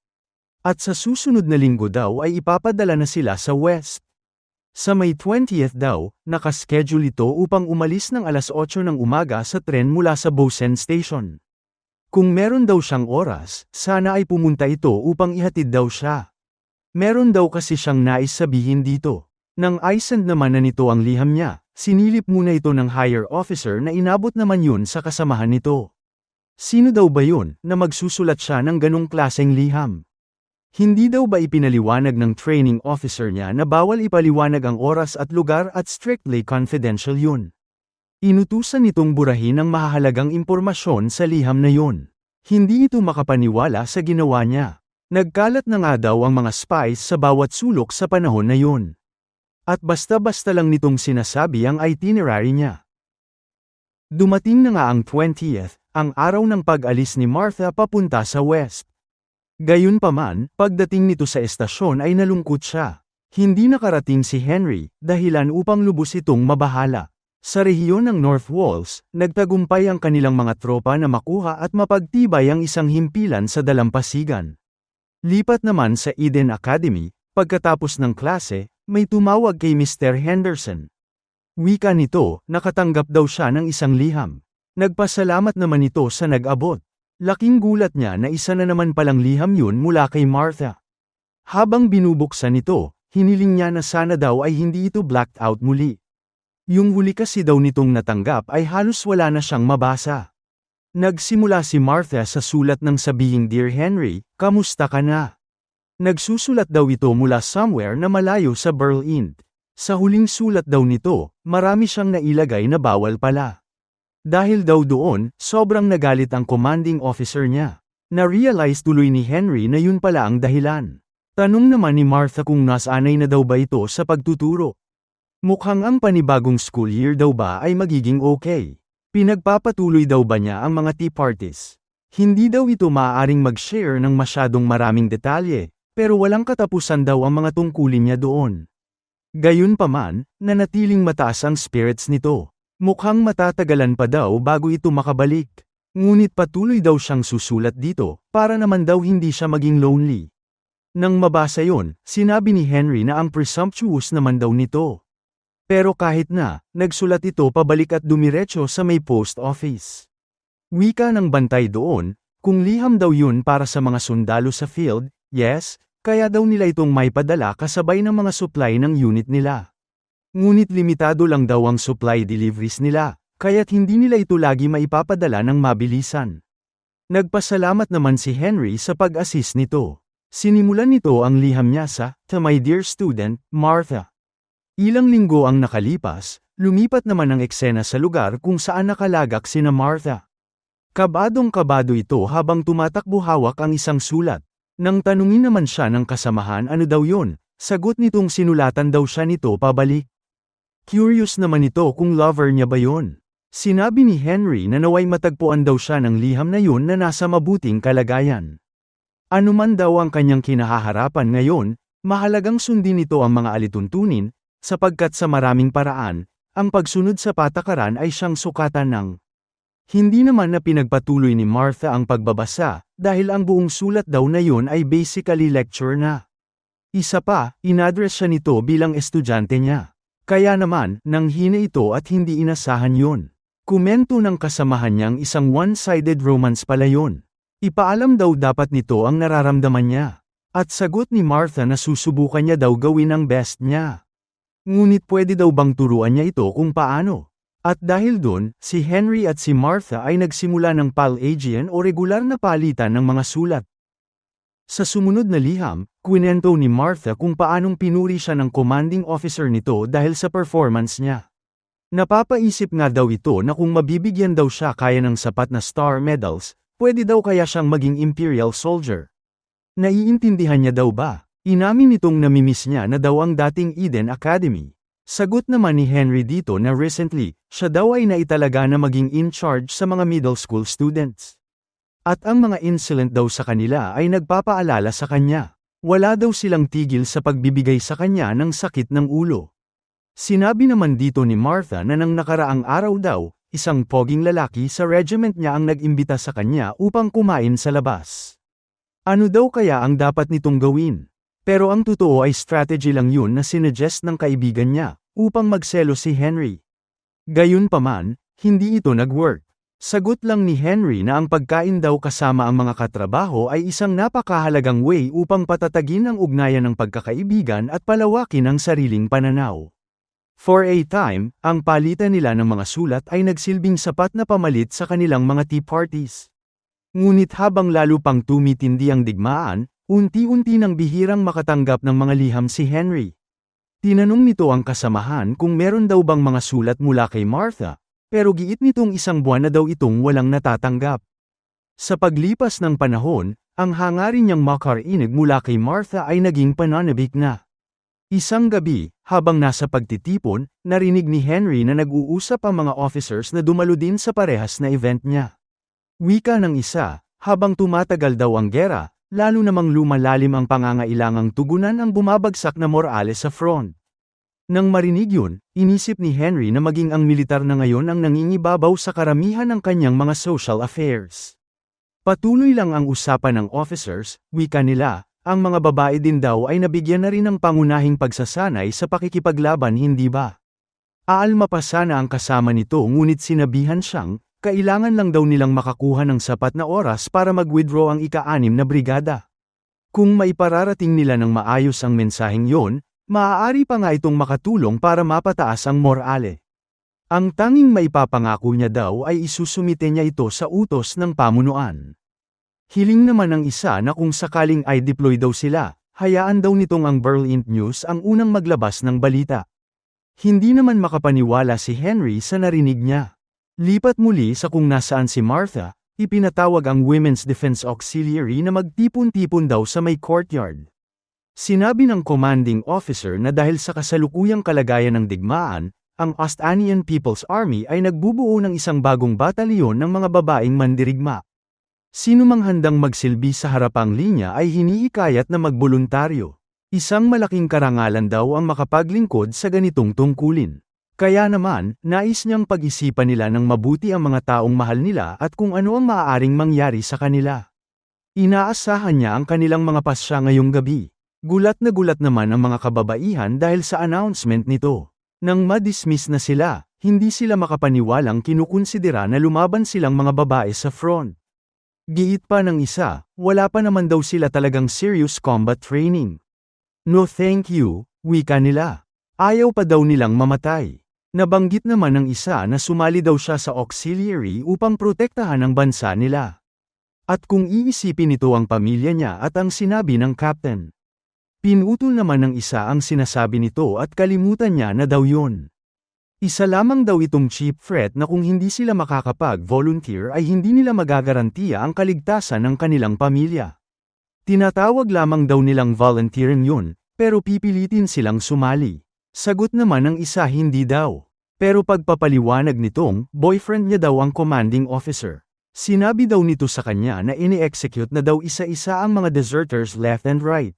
At sa susunod na linggo daw ay ipapadala na sila sa West. Sa May 20th daw, nakaschedule ito upang umalis ng alas 8 ng umaga sa tren mula sa Bosen Station. Kung meron daw siyang oras, sana ay pumunta ito upang ihatid daw siya. Meron daw kasi siyang nais sabihin dito. Nang i-send naman na nito ang liham niya, sinilip muna ito ng higher officer na inabot naman yun sa kasamahan nito. Sino daw ba yun, na magsusulat siya ng ganong klaseng liham? Hindi daw ba ipinaliwanag ng training officer niya na bawal ipaliwanag ang oras at lugar at strictly confidential yun? Inutusan nitong burahin ang mahahalagang impormasyon sa liham na yun. Hindi ito makapaniwala sa ginawa niya. Nagkalat na nga daw ang mga spies sa bawat sulok sa panahon na yun. At basta-basta lang nitong sinasabi ang itinerary niya. Dumating na nga ang 20th, ang araw ng pag-alis ni Martha papunta sa west. Gayunpaman, pagdating nito sa estasyon ay nalungkot siya. Hindi nakarating si Henry, dahilan upang lubos itong mabahala. Sa rehiyon ng North Walls, nagtagumpay ang kanilang mga tropa na makuha at mapagtibay ang isang himpilan sa dalampasigan. Lipat naman sa Eden Academy, pagkatapos ng klase, may tumawag kay Mr. Henderson. Wika nito, nakatanggap daw siya ng isang liham. Nagpasalamat naman ito sa nag-abot. Laking gulat niya na isa na naman palang liham yun mula kay Martha. Habang binubuksan ito, hiniling niya na sana daw ay hindi ito blacked out muli. Yung huli kasi daw nitong natanggap ay halos wala na siyang mabasa. Nagsimula si Martha sa sulat ng sabihing Dear Henry, kamusta ka na? Nagsusulat daw ito mula somewhere na malayo sa Berlin. Sa huling sulat daw nito, marami siyang nailagay na bawal pala. Dahil daw doon, sobrang nagalit ang commanding officer niya. Na-realize tuloy ni Henry na yun pala ang dahilan. Tanong naman ni Martha kung nasanay na daw ba ito sa pagtuturo. Mukhang ang panibagong school year daw ba ay magiging okay. Pinagpapatuloy daw ba niya ang mga tea parties? Hindi daw ito maaaring mag-share ng masyadong maraming detalye, pero walang katapusan daw ang mga tungkulin niya doon. Gayunpaman, nanatiling mataas ang spirits nito. Mukhang matatagalan pa daw bago ito makabalik. Ngunit patuloy daw siyang susulat dito, para naman daw hindi siya maging lonely. Nang mabasa yon, sinabi ni Henry na ang presumptuous naman daw nito. Pero kahit na, nagsulat ito pabalik at dumiretso sa may post office. Wika ng bantay doon, kung liham daw yun para sa mga sundalo sa field, yes, kaya daw nila itong may padala kasabay ng mga supply ng unit nila. Ngunit limitado lang daw ang supply deliveries nila, kaya't hindi nila ito lagi maipapadala ng mabilisan. Nagpasalamat naman si Henry sa pag-assist nito. Sinimulan nito ang liham niya sa, To my dear student, Martha. Ilang linggo ang nakalipas, lumipat naman ang eksena sa lugar kung saan nakalagak sina Martha. Kabadong-kabado ito habang tumatakbo hawak ang isang sulat. Nang tanungin naman siya ng kasamahan ano daw yun, sagot nitong sinulatan daw siya nito pabalik. Curious naman ito kung lover niya ba yun. Sinabi ni Henry na naway matagpuan daw siya ng liham na yun na nasa mabuting kalagayan. Ano man daw ang kanyang kinahaharapan ngayon, mahalagang sundin nito ang mga alituntunin, sapagkat sa maraming paraan, ang pagsunod sa patakaran ay siyang sukatan ng. Hindi naman na pinagpatuloy ni Martha ang pagbabasa, dahil ang buong sulat daw na yun ay basically lecture na. Isa pa, inaddress siya nito bilang estudyante niya. Kaya naman, nanghina ito at hindi inasahan yun. Komento ng kasamahan niyang isang one-sided romance pala yun. Ipaalam daw dapat nito ang nararamdaman niya. At sagot ni Martha na susubukan niya daw gawin ang best niya. Ngunit pwede daw bang turuan niya ito kung paano? At dahil dun, si Henry at si Martha ay nagsimula ng palagian o regular na palitan ng mga sulat. Sa sumunod na liham, kwento ni Martha kung paanong pinuri siya ng commanding officer nito dahil sa performance niya. Napapaisip nga daw ito na kung mabibigyan daw siya kaya ng sapat na star medals, pwede daw kaya siyang maging imperial soldier. Naiintindihan niya daw ba? Inamin nitong namimiss niya na daw ang dating Eden Academy. Sagot naman ni Henry dito na recently, siya daw ay naitalaga na maging in charge sa mga middle school students. At ang mga insolent daw sa kanila ay nagpapaalala sa kanya. Wala daw silang tigil sa pagbibigay sa kanya ng sakit ng ulo. Sinabi naman dito ni Martha na nang nakaraang araw daw, isang poging lalaki sa regiment niya ang nag-imbita sa kanya upang kumain sa labas. Ano daw kaya ang dapat nitong gawin? Pero ang totoo ay strategy lang yun na sinuggest ng kaibigan niya, upang magselo si Henry. Gayunpaman, hindi ito nag-work. Sagot lang ni Henry na ang pagkain daw kasama ang mga katrabaho ay isang napakahalagang way upang patatagin ang ugnayan ng pagkakaibigan at palawakin ang sariling pananaw. For a time, ang palitan nila ng mga sulat ay nagsilbing sapat na pamalit sa kanilang mga tea parties. Ngunit habang lalo pang tumitindi ang digmaan, unti-unti nang bihirang makatanggap ng mga liham si Henry. Tinanong nito ang kasamahan kung meron daw bang mga sulat mula kay Martha, pero giit nitong isang buwan na daw itong walang natatanggap. Sa paglipas ng panahon, ang hangarin niyang makarinig mula kay Martha ay naging pananabik na. Isang gabi, habang nasa pagtitipon, narinig ni Henry na nag-uusap ang mga officers na dumalo din sa parehas na event niya. Wika ng isa, habang tumatagal daw ang gera, lalo namang lumalalim ang pangangailangang tugunan ang bumabagsak na morale sa front. Nang marinig yun, inisip ni Henry na maging ang militar na ngayon ang nangingibabaw sa karamihan ng kanyang mga social affairs. Patuloy lang ang usapan ng officers, wika nila, ang mga babae din daw ay nabigyan na rin ng pangunahing pagsasanay sa pakikipaglaban, hindi ba? Aalma pa sana ang kasama nito, ngunit sinabihan siyang, kailangan lang daw nilang makakuha ng sapat na oras para mag-withdraw ang ika-6 na brigada. Kung maipararating nila ng maayos ang mensaheng yon, maaari pa nga itong makatulong para mapataas ang morale. Ang tanging maipapangako niya daw ay isusumite niya ito sa utos ng pamunuan. Hiling naman ng isa na kung sakaling ay deploy daw sila, hayaan daw nitong ang Berlin News ang unang maglabas ng balita. Hindi naman makapaniwala si Henry sa narinig niya. Lipat muli sa kung nasaan si Martha, ipinatawag ang Women's Defense Auxiliary na magtipon-tipon daw sa may courtyard. Sinabi ng commanding officer na dahil sa kasalukuyang kalagayan ng digmaan, ang Ostanian People's Army ay nagbubuo ng isang bagong batalyon ng mga babaeng mandirigma. Sinumang handang magsilbi sa harapang linya ay hinihikayat na magboluntaryo. Isang malaking karangalan daw ang makapaglingkod sa ganitong tungkulin. Kaya naman, nais niyang pag-isipan nila ng mabuti ang mga taong mahal nila at kung ano ang maaaring mangyari sa kanila. Inaasahan niya ang kanilang mga pasya ngayong gabi. Gulat naman ang mga kababaihan dahil sa announcement nito. Nang ma-dismiss na sila, hindi sila makapaniwalang kinukonsidera na lumaban silang mga babae sa front. Giit pa ng isa, wala pa naman daw sila talagang serious combat training. No thank you, wika nila. Ayaw pa daw nilang mamatay. Nabanggit naman ng isa na sumali daw siya sa auxiliary upang protektahan ang bansa nila. At kung iisipin ito ang pamilya niya at ang sinabi ng captain. Pinutol naman ng isa ang sinasabi nito at kalimutan niya na daw yun. Isa lamang daw itong cheap threat na kung hindi sila makakapag-volunteer ay hindi nila magagarantiya ang kaligtasan ng kanilang pamilya. Tinatawag lamang daw nilang volunteering yun, pero pipilitin silang sumali. Sagot naman ng isa hindi daw. Pero pagpapaliwanag nitong, boyfriend niya daw ang commanding officer. Sinabi daw nito sa kanya na ini-execute na daw isa-isa ang mga deserters left and right.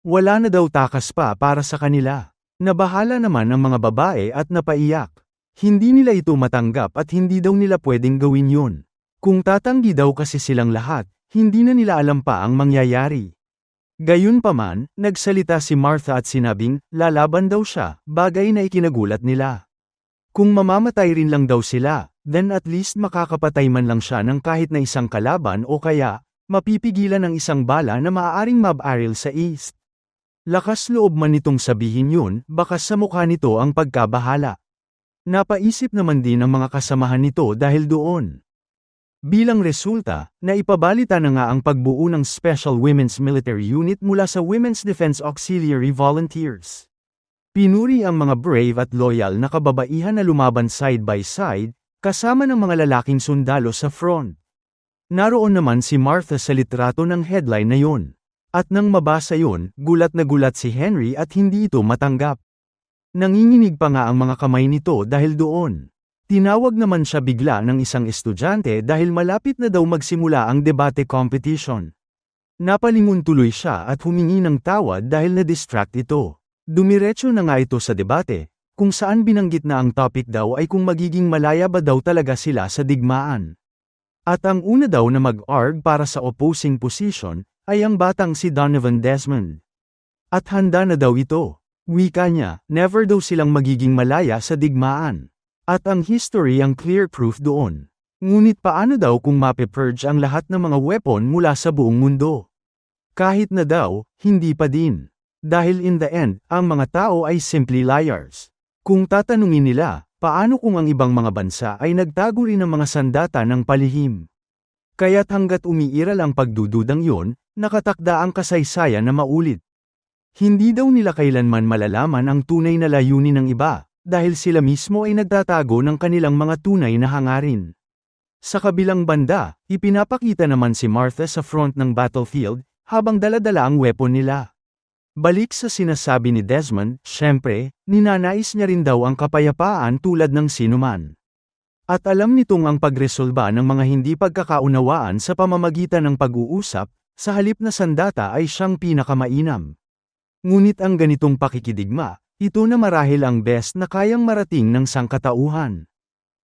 Wala na daw takas pa para sa kanila. Nabahala naman ang mga babae at napaiyak. Hindi nila ito matanggap at hindi daw nila pwedeng gawin yun. Kung tatanggi daw kasi silang lahat, hindi na nila alam pa ang mangyayari. Gayunpaman, nagsalita si Martha at sinabing, lalaban daw siya, bagay na ikinagulat nila. Kung mamamatay rin lang daw sila, then at least makakapatay man lang siya ng kahit na isang kalaban o kaya, mapipigilan ng isang bala na maaaring mabaril sa east. Lakas loob man nitong sabihin yun, baka sa mukha nito ang pagkabahala. Napaisip naman din ang mga kasamahan nito dahil doon. Bilang resulta, naipabalita na nga ang pagbuo ng Special Women's Military Unit mula sa Women's Defense Auxiliary Volunteers. Pinuri ang mga brave at loyal na kababaihan na lumaban side by side, kasama ng mga lalaking sundalo sa front. Naroon naman si Martha sa litrato ng headline na yun. At nang mabasa yun, gulat na gulat si Henry at hindi ito matanggap. Nanginginig pa nga ang mga kamay nito dahil doon. Tinawag naman siya bigla ng isang estudyante dahil malapit na daw magsimula ang debate competition. Napalingon tuloy siya at humingi ng tawad dahil na-distract ito. Dumiretso na nga ito sa debate, kung saan binanggit na ang topic daw ay kung magiging malaya ba daw talaga sila sa digmaan. At ang una daw na mag-arg para sa opposing position, ay ang batang si Donovan Desmond. At handa na daw ito. Wika niya, never daw silang magiging malaya sa digmaan. At ang history ang clear proof doon. Ngunit paano daw kung mapepurge ang lahat ng mga weapon mula sa buong mundo? Kahit na daw, hindi pa din. Dahil in the end, ang mga tao ay simply liars. Kung tatanungin nila, paano kung ang ibang mga bansa ay nagtago rin ng mga sandata ng palihim? Kaya't hanggat umiiral ang pagdududang yon, nakatakda ang kasaysayan na maulit. Hindi daw nila kailanman malalaman ang tunay na layunin ng iba, dahil sila mismo ay nagtatago ng kanilang mga tunay na hangarin. Sa kabilang banda, ipinapakita naman si Martha sa front ng battlefield, habang dala-dala ang weapon nila. Balik sa sinasabi ni Desmond, syempre, ninanais niya rin daw ang kapayapaan tulad ng sinuman. At alam nitong ang pagresolba ng mga hindi pagkakaunawaan sa pamamagitan ng pag-uusap, sa halip na sandata ay siyang pinakamainam. Ngunit ang ganitong pakikidigma, ito na marahil ang best na kayang marating ng sangkatauhan.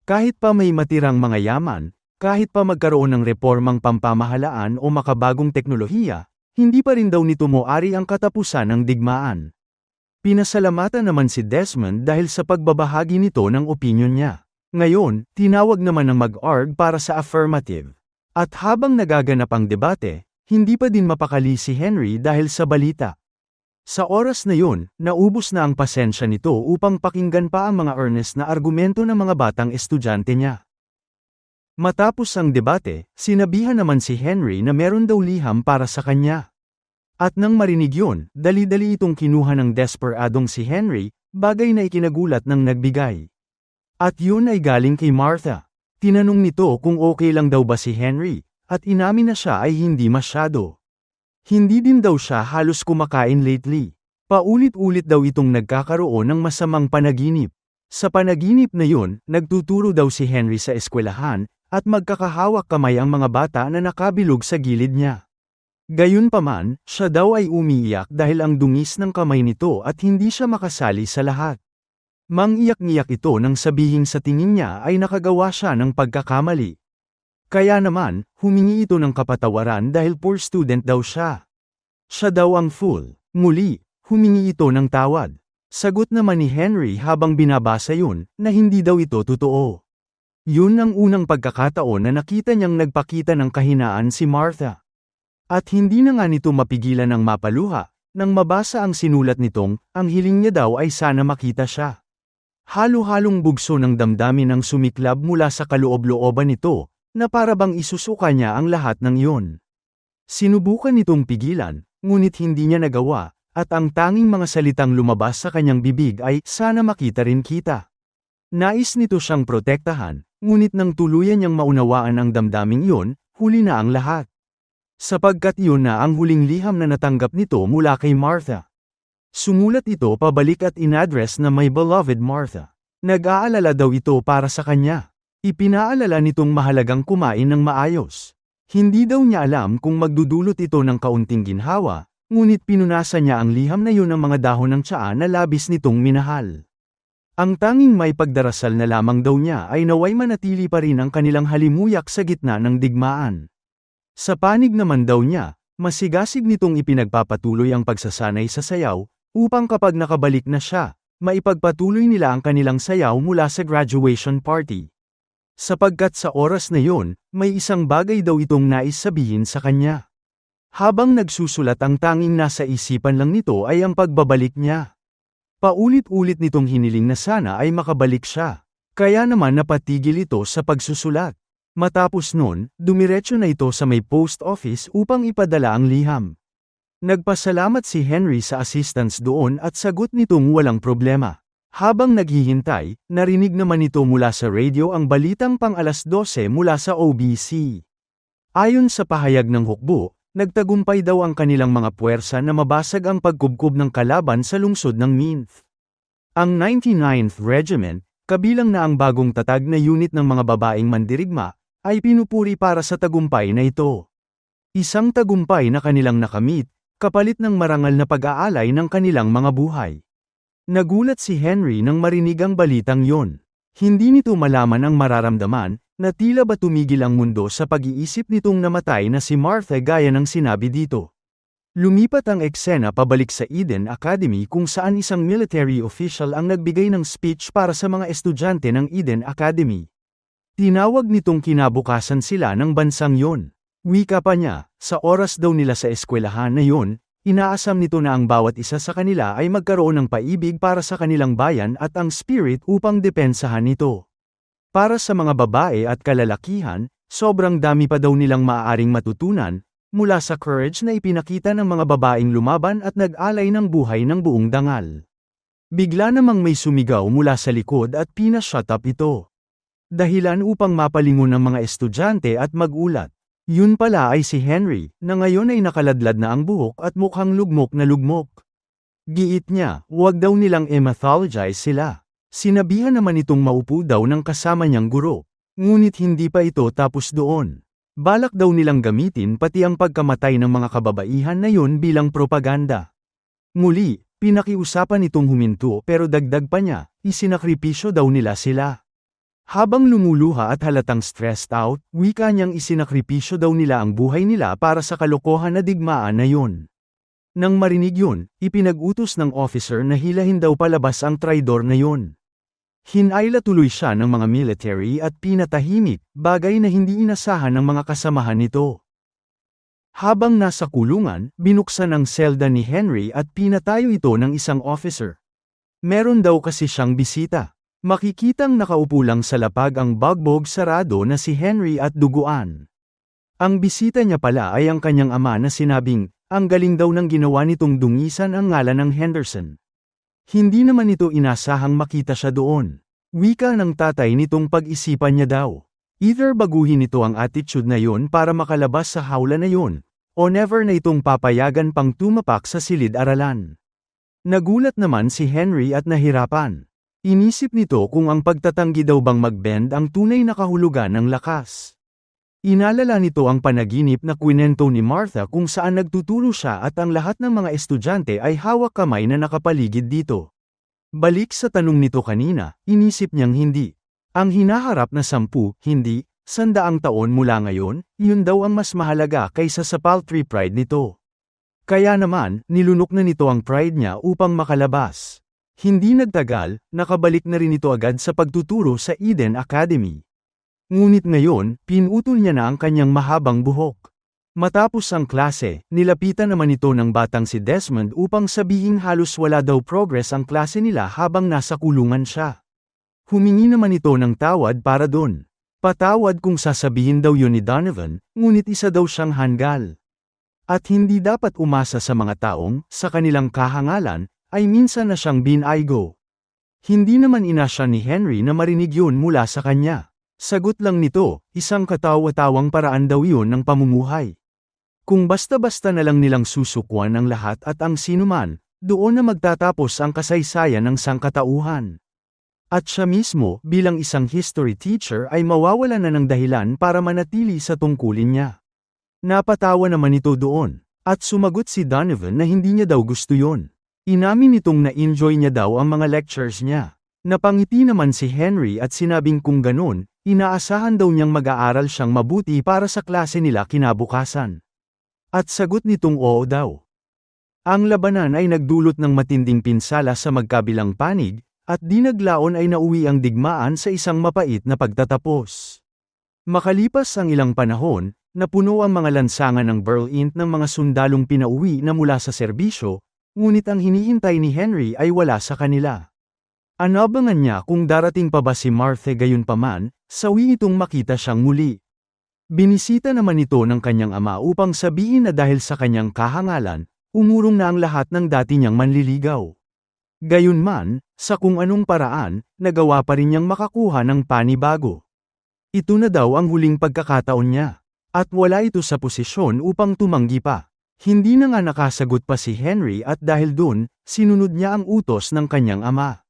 Kahit pa may matirang mga yaman, kahit pa magkaroon ng reformang pampamahalaan o makabagong teknolohiya, hindi pa rin daw nito moari ang katapusan ng digmaan. Pinasalamatan naman si Desmond dahil sa pagbabahagi nito ng opinyon niya. Ngayon, tinawag naman ng mag-arg para sa affirmative. At habang nagaganap ang debate, hindi pa din mapakali si Henry dahil sa balita. Sa oras na yun, naubos na ang pasensya nito upang pakinggan pa ang mga earnest na argumento ng mga batang estudyante niya. Matapos ang debate, sinabihan naman si Henry na meron daw liham para sa kanya. At nang marinig yun, dali-dali itong kinuha ng desperadong si Henry, bagay na ikinagulat ng nagbigay. At yun ay galing kay Martha. Tinanong nito kung okay lang daw ba si Henry, at inamin na siya ay hindi masyado. Hindi din daw siya halos kumakain lately. Paulit-ulit daw itong nagkakaroon ng masamang panaginip. Sa panaginip na yun, nagtuturo daw si Henry sa eskwelahan, at magkakahawak kamay ang mga bata na nakabilog sa gilid niya. Gayunpaman, siya daw ay umiiyak dahil ang dungis ng kamay nito at hindi siya makasali sa lahat. Mangiyak-ngiyak ito nang sabihing sa tingin niya ay nakagawa siya ng pagkakamali. Kaya naman, humingi ito ng kapatawaran dahil poor student daw siya. Siya daw ang fool. Muli, humingi ito ng tawad. Sagot naman ni Henry habang binabasa yun, na hindi daw ito totoo. Yun ang unang pagkakataon na nakita niyang nagpakita ng kahinaan si Martha. At hindi na nga nito mapigilan ng mapaluha, nang mabasa ang sinulat nitong, ang hiling niya daw ay sana makita siya. Halo-halong bugso ng damdamin ang sumiklab mula sa kaloob-looban nito, na para bang isusuka niya ang lahat ng iyon. Sinubukan nitong pigilan, ngunit hindi niya nagawa, at ang tanging mga salitang lumabas sa kanyang bibig ay, sana makita rin kita. Nais nito siyang protektahan, ngunit nang tuluyan niyang maunawaan ang damdaming iyon, huli na ang lahat. Sapagkat iyon na ang huling liham na natanggap nito mula kay Martha. Sumulat ito pabalik at inaddress na my beloved Martha. Nag-aalala daw ito para sa kanya. Ipinaalala nitong mahalagang kumain ng maayos. Hindi daw niya alam kung magdudulot ito ng kaunting ginhawa, ngunit pinunasan niya ang liham na yun ng mga dahon ng tsaa na labis nitong minahal. Ang tanging may pagdarasal na lamang daw niya ay naway manatili pa rin ang kanilang halimuyak sa gitna ng digmaan. Sa panig naman daw niya, masigasig nitong ipinagpapatuloy ang pagsasanay sa sayaw, upang kapag nakabalik na siya, maipagpatuloy nila ang kanilang sayaw mula sa graduation party. Sapagkat sa oras na yon, may isang bagay daw itong nais sabihin sa kanya. Habang nagsusulat ang tanging nasa isipan lang nito ay ang pagbabalik niya. Paulit-ulit nitong hiniling na sana ay makabalik siya. Kaya naman napatigil ito sa pagsusulat. Matapos nun, dumiretso na ito sa may post office upang ipadala ang liham. Nagpasalamat si Henry sa assistance doon at sagot nitong walang problema. Habang naghihintay, narinig naman ito mula sa radio ang balitang pang alas 12 mula sa OBC. Ayon sa pahayag ng hukbo, nagtagumpay daw ang kanilang mga puwersa na mabasag ang pagkubkob ng kalaban sa lungsod ng Minsk. Ang 99th Regiment, kabilang na ang bagong tatag na unit ng mga babaeng mandirigma, ay pinupuri para sa tagumpay na ito. Isang tagumpay na kanilang nakamit, kapalit ng marangal na pag-aalay ng kanilang mga buhay. Nagulat si Henry nang marinig ang balitang yon. Hindi nito malaman ang mararamdaman, na tila ba tumigil ang mundo sa pag-iisip nitong namatay na si Martha gaya ng sinabi dito. Lumipat ang eksena pabalik sa Eden Academy kung saan isang military official ang nagbigay ng speech para sa mga estudyante ng Eden Academy. Tinawag nitong kinabukasan sila ng bansang yon. Wika pa niya, sa oras daw nila sa eskwelahan na yon, inaasam nito na ang bawat isa sa kanila ay magkaroon ng paibig para sa kanilang bayan at ang spirit upang depensahan nito. Para sa mga babae at kalalakihan, sobrang dami pa daw nilang maaaring matutunan, mula sa courage na ipinakita ng mga babaeng lumaban at nag-alay ng buhay ng buong dangal. Bigla namang may sumigaw mula sa likod at pina-shut up ito. Dahilan upang mapalingon ng mga estudyante at magulat. Yun pala ay si Henry, na ngayon ay nakaladlad na ang buhok at mukhang lugmok na lugmok. Giit niya, huwag daw nilang i-mythologize sila. Sinabihan naman itong maupo daw ng kasama niyang guro. Ngunit hindi pa ito tapos doon. Balak daw nilang gamitin pati ang pagkamatay ng mga kababaihan na yun bilang propaganda. Muli, pinakiusapan itong huminto pero dagdag pa niya, isinakripisyo daw nila sila. Habang lumuluha at halatang stressed out, wika niyang isinakripisyo daw nila ang buhay nila para sa kalokohan na digmaan na yun. Nang marinig yun, ipinag-utos ng officer na hilahin daw palabas ang traidor na yun. Hinayla tuloy siya ng mga military at pinatahimik, bagay na hindi inasahan ng mga kasamahan nito. Habang nasa kulungan, binuksan ang selda ni Henry at pinatayo ito ng isang officer. Meron daw kasi siyang bisita. Makikitang nakaupo lang sa lapag ang bagbog sarado na si Henry at duguan. Ang bisita niya pala ay ang kanyang ama na sinabing, ang galing daw ng ginawa nitong dungisan ang ngalan ng Henderson. Hindi naman ito inasahang makita siya doon. Wika ng tatay nitong pag-isipan niya daw. Either baguhin ito ang attitude na yun para makalabas sa hawla na yun, o never na itong papayagan pang tumapak sa silid-aralan. Nagulat naman si Henry at nahirapan. Inisip nito kung ang pagtatanggi daw bang mag-bend ang tunay na kahulugan ng lakas. Inalala nito ang panaginip na kwinento ni Martha kung saan nagtuturo siya at ang lahat ng mga estudyante ay hawak kamay na nakapaligid dito. Balik sa tanong nito kanina, inisip niyang hindi. Ang hinaharap na 10, hindi, 100 taon mula ngayon, yun daw ang mas mahalaga kaysa sa paltry pride nito. Kaya naman, nilunok na nito ang pride niya upang makalabas. Hindi nagtagal, nakabalik na rin ito agad sa pagtuturo sa Eden Academy. Ngunit ngayon, pinutol niya na ang kanyang mahabang buhok. Matapos ang klase, nilapitan naman ito ng batang si Desmond upang sabihing halos wala daw progress ang klase nila habang nasa kulungan siya. Humingi naman ito ng tawad para doon. Patawad kung sasabihin daw yun ni Donovan, ngunit isa daw siyang hanggal. At hindi dapat umasa sa mga taong, sa kanilang kahangalan, ay minsan na siyang binaygo. Hindi naman inasya ni Henry na marinig yun mula sa kanya. Sagot lang nito, isang katawa-tawang paraan daw yun ng pamumuhay. Kung basta-basta na lang nilang susukwan ang lahat at ang sinuman, doon na magtatapos ang kasaysayan ng sangkatauhan. At siya mismo, bilang isang history teacher ay mawawala na ng dahilan para manatili sa tungkulin niya. Napatawa naman ito doon, at sumagot si Donovan na hindi niya daw gusto yun. Inamin nitong na-enjoy niya daw ang mga lectures niya. Napangiti naman si Henry at sinabing kung ganun, inaasahan daw niyang mag-aaral siyang mabuti para sa klase nila kinabukasan. At sagot nitong oo daw. Ang labanan ay nagdulot ng matinding pinsala sa magkabilang panig, at di naglaon ay nauwi ang digmaan sa isang mapait na pagtatapos. Makalipas ang ilang panahon, napuno ang mga lansangan ng Berlin ng mga sundalong pinauwi na mula sa serbisyo, ngunit ang hinihintay ni Henry ay wala sa kanila. Anabangan niya kung darating pa ba si Martha gayunpaman, sawi itong makita siyang muli. Binisita naman ito ng kanyang ama upang sabihin na dahil sa kanyang kahangalan, umurong na ang lahat ng dati niyang manliligaw. Gayunman, sa kung anong paraan, nagawa pa rin niyang makakuha ng panibago. Ito na daw ang huling pagkakataon niya, at wala ito sa posisyon upang tumanggi pa. Hindi na nga nakasagot pa si Henry at dahil dun, sinunod niya ang utos ng kanyang ama.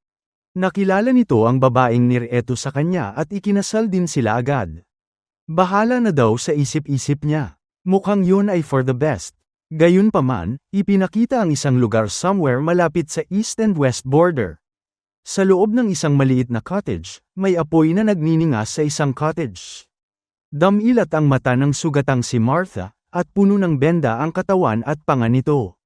Nakilala nito ang babaeng nireto sa kanya at ikinasal din sila agad. Bahala na daw sa isip-isip niya. Mukhang yun ay for the best. Gayunpaman, ipinakita ang isang lugar somewhere malapit sa east and west border. Sa loob ng isang maliit na cottage, may apoy na nagniningas sa isang cottage. Damilat ang mata ng sugatang si Martha, at puno ng benda ang katawan at panga nito.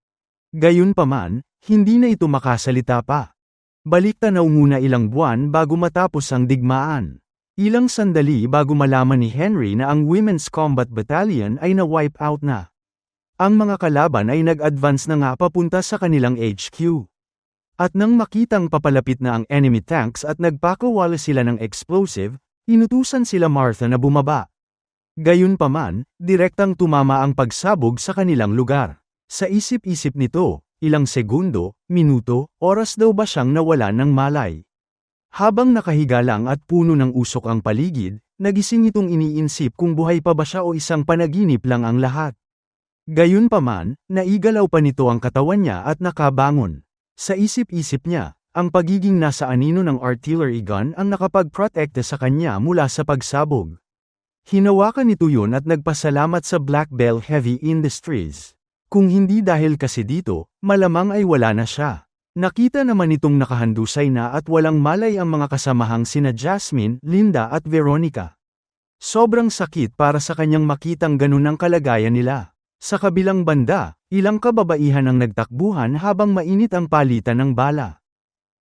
Gayunpaman, hindi na ito makasalita pa. Baliktanaw muna ilang buwan bago matapos ang digmaan. Ilang sandali bago malaman ni Henry na ang Women's Combat Battalion ay na-wipe out na. Ang mga kalaban ay nag-advance na nga papunta sa kanilang HQ. At nang makitang papalapit na ang enemy tanks at nagpakawala sila ng explosive, inutusan sila Martha na bumaba. Gayunpaman, direktang tumama ang pagsabog sa kanilang lugar. Sa isip-isip nito, ilang segundo, minuto, oras daw ba siyang nawalan ng malay. Habang nakahiga lang at puno ng usok ang paligid, nagising itong iniisip kung buhay pa ba siya o isang panaginip lang ang lahat. Gayunpaman, naigalaw pa nito ang katawan niya at nakabangon. Sa isip-isip niya, ang pagiging nasa anino ng artillery gun ang nakapagprotekte sa kanya mula sa pagsabog. Hinawakan nito yun at nagpasalamat sa Black Bell Heavy Industries. Kung hindi dahil kasi dito, malamang ay wala na siya. Nakita naman itong nakahandusay na at walang malay ang mga kasamahang sina Jasmine, Linda at Veronica. Sobrang sakit para sa kanyang makitang ganun ang kalagayan nila. Sa kabilang banda, ilang kababaihan ang nagtakbuhan habang mainit ang palitan ng bala.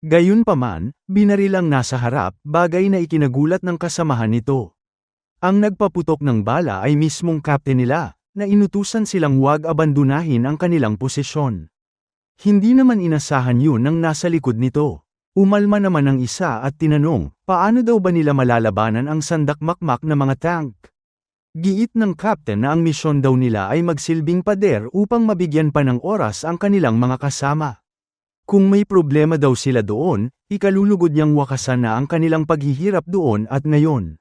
Gayunpaman, binaril ang nasa harap, bagay na ikinagulat ng kasamahan nito. Ang nagpaputok ng bala ay mismong kapten nila, na inutusan silang huwag abandonahin ang kanilang posisyon. Hindi naman inasahan yun ng nasa likod nito. Umalma naman ang isa at tinanong, paano daw ba nila malalabanan ang sandakmakmak na mga tank? Giit ng captain na ang misyon daw nila ay magsilbing pader upang mabigyan pa ng oras ang kanilang mga kasama. Kung may problema daw sila doon, ikalulugod niyang wakasan na ang kanilang paghihirap doon at ngayon.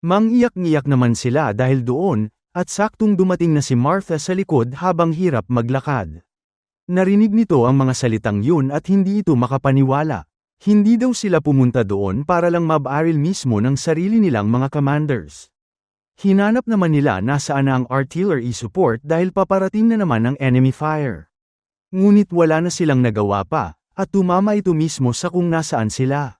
Mangiyak-ngiyak naman sila dahil doon, at saktong dumating na si Martha sa likod habang hirap maglakad. Narinig nito ang mga salitang yun at hindi ito makapaniwala. Hindi daw sila pumunta doon para lang mabaril mismo ng sarili nilang mga commanders. Hinanap naman nila nasaan na ang artillery support dahil paparating na naman ang enemy fire. Ngunit wala na silang nagawa pa, at tumama ito mismo sa kung nasaan sila.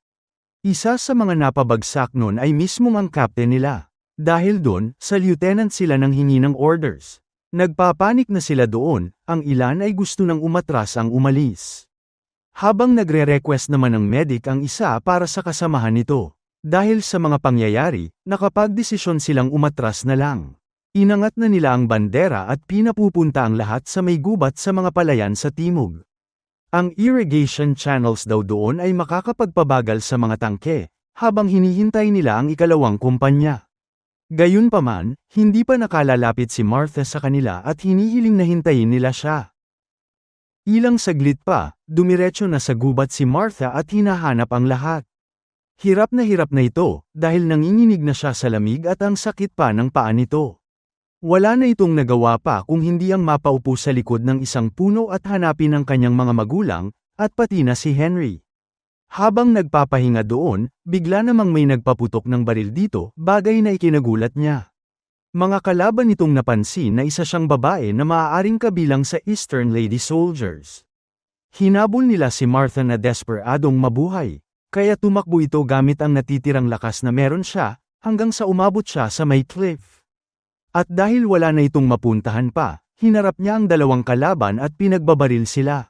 Isa sa mga napabagsak nun ay mismong ang captain nila. Dahil doon, sa lieutenant sila nang hingi ng orders. Nagpapanik na sila doon, ang ilan ay gusto nang umatras ang umalis. Habang nagre-request naman ng medic ang isa para sa kasamahan nito. Dahil sa mga pangyayari, nakapagdesisyon silang umatras na lang. Inangat na nila ang bandera at pinapupunta ang lahat sa may gubat sa mga palayan sa timog. Ang irrigation channels daw doon ay makakapagpabagal sa mga tangke, habang hinihintay nila ang ikalawang kumpanya. Gayunpaman, hindi pa nakalalapit si Martha sa kanila at hinihiling na hintayin nila siya. Ilang saglit pa, dumiretso na sa gubat si Martha at hinahanap ang lahat. Hirap na ito, dahil nanginginig na siya sa lamig at ang sakit pa ng paa nito. Wala na itong nagawa pa kung hindi ang mapaupo sa likod ng isang puno at hanapin ang kanyang mga magulang, at pati na si Henry. Habang nagpapahinga doon, bigla namang may nagpaputok ng baril dito, bagay na ikinagulat niya. Mga kalaban nitong napansin na isa siyang babae na maaaring kabilang sa Eastern Lady Soldiers. Hinabol nila si Martha na desperadong mabuhay. Kaya tumakbo ito gamit ang natitirang lakas na meron siya, hanggang sa umabot siya sa may cliff. At dahil wala na itong mapuntahan pa, hinarap niya ang dalawang kalaban at pinagbabaril sila.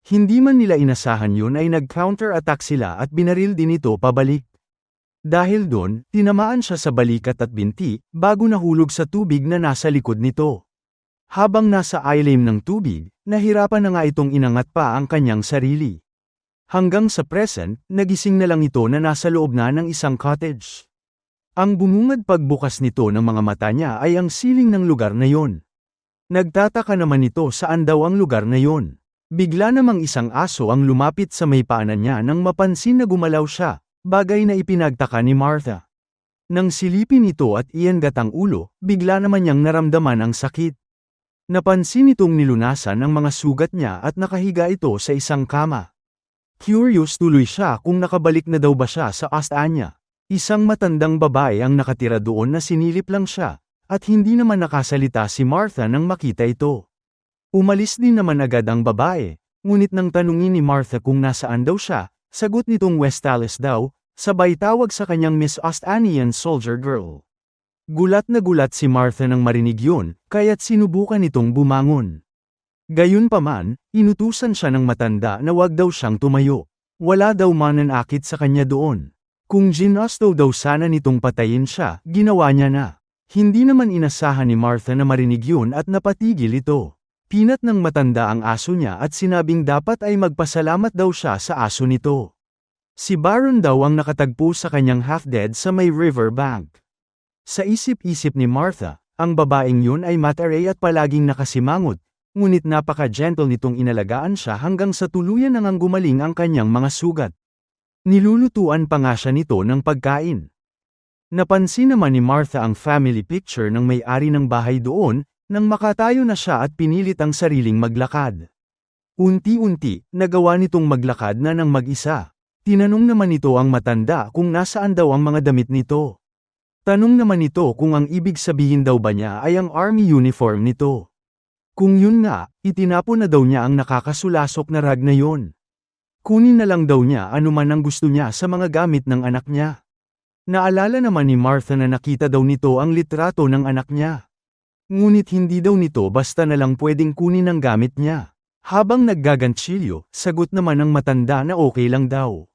Hindi man nila inasahan yun ay nag-counter-attack sila at binaril din ito pabalik. Dahil doon, tinamaan siya sa balikat at binti, bago nahulog sa tubig na nasa likod nito. Habang nasa ilalim ng tubig, nahirapan na nga itong inangat pa ang kanyang sarili. Hanggang sa present, nagising na lang ito na nasa loob na ng isang cottage. Ang bumungad pagbukas nito ng mga mata niya ay ang siling ng lugar na yon. Nagtataka naman ito saan daw ang lugar na yon. Bigla namang isang aso ang lumapit sa may paanan niya nang mapansin na gumalaw siya, bagay na ipinagtaka ni Martha. Nang silipin ito at iangat ang ulo, bigla naman niyang naramdaman ang sakit. Napansin itong nilunasan ang mga sugat niya at nakahiga ito sa isang kama. Curious tuloy siya kung nakabalik na daw ba siya sa Astanya. Isang matandang babae ang nakatira doon na sinilip lang siya, at hindi naman nakasalita si Martha nang makita ito. Umalis din naman agad ang babae, ngunit nang tanungin ni Martha kung nasaan daw siya, sagot nitong Westalis daw, sabay tawag sa kanyang Miss Astanian Soldier Girl. Gulat na gulat si Martha nang marinig yun, kaya't sinubukan nitong bumangon. Gayunpaman, inutusan siya ng matanda na wag daw siyang tumayo. Wala daw mananakit sa kanya doon. Kung ginusto daw sana nitong patayin siya, ginawa niya na. Hindi naman inasahan ni Martha na marinig yun at napatigil ito. Pinat ng matanda ang aso niya at sinabing dapat ay magpasalamat daw siya sa aso nito. Si Baron daw ang nakatagpo sa kanyang half-dead sa may river bank. Sa isip-isip ni Martha, ang babaeng yun ay mataray at palaging nakasimangot. Ngunit napaka-gentle nitong inalagaan siya hanggang sa tuluyan nang gumaling ang kanyang mga sugat. Nilulutuan pa nga siya nito ng pagkain. Napansin naman ni Martha ang family picture ng may-ari ng bahay doon, nang makatayo na siya at pinilit ang sariling maglakad. Unti-unti, nagawa nitong maglakad na ng mag-isa. Tinanong naman nito ang matanda kung nasaan daw ang mga damit nito. Tanong naman nito kung ang ibig sabihin daw ba niya ay ang army uniform nito. Kung yun nga, itinapon na daw niya ang nakakasulasok na rag na yun. Kunin na lang daw niya anuman ang gusto niya sa mga gamit ng anak niya. Naalala naman ni Martha na nakita daw nito ang litrato ng anak niya. Ngunit hindi daw nito basta na lang pwedeng kunin ang gamit niya. Habang naggagantsilyo, sagot naman ng matanda na okay lang daw.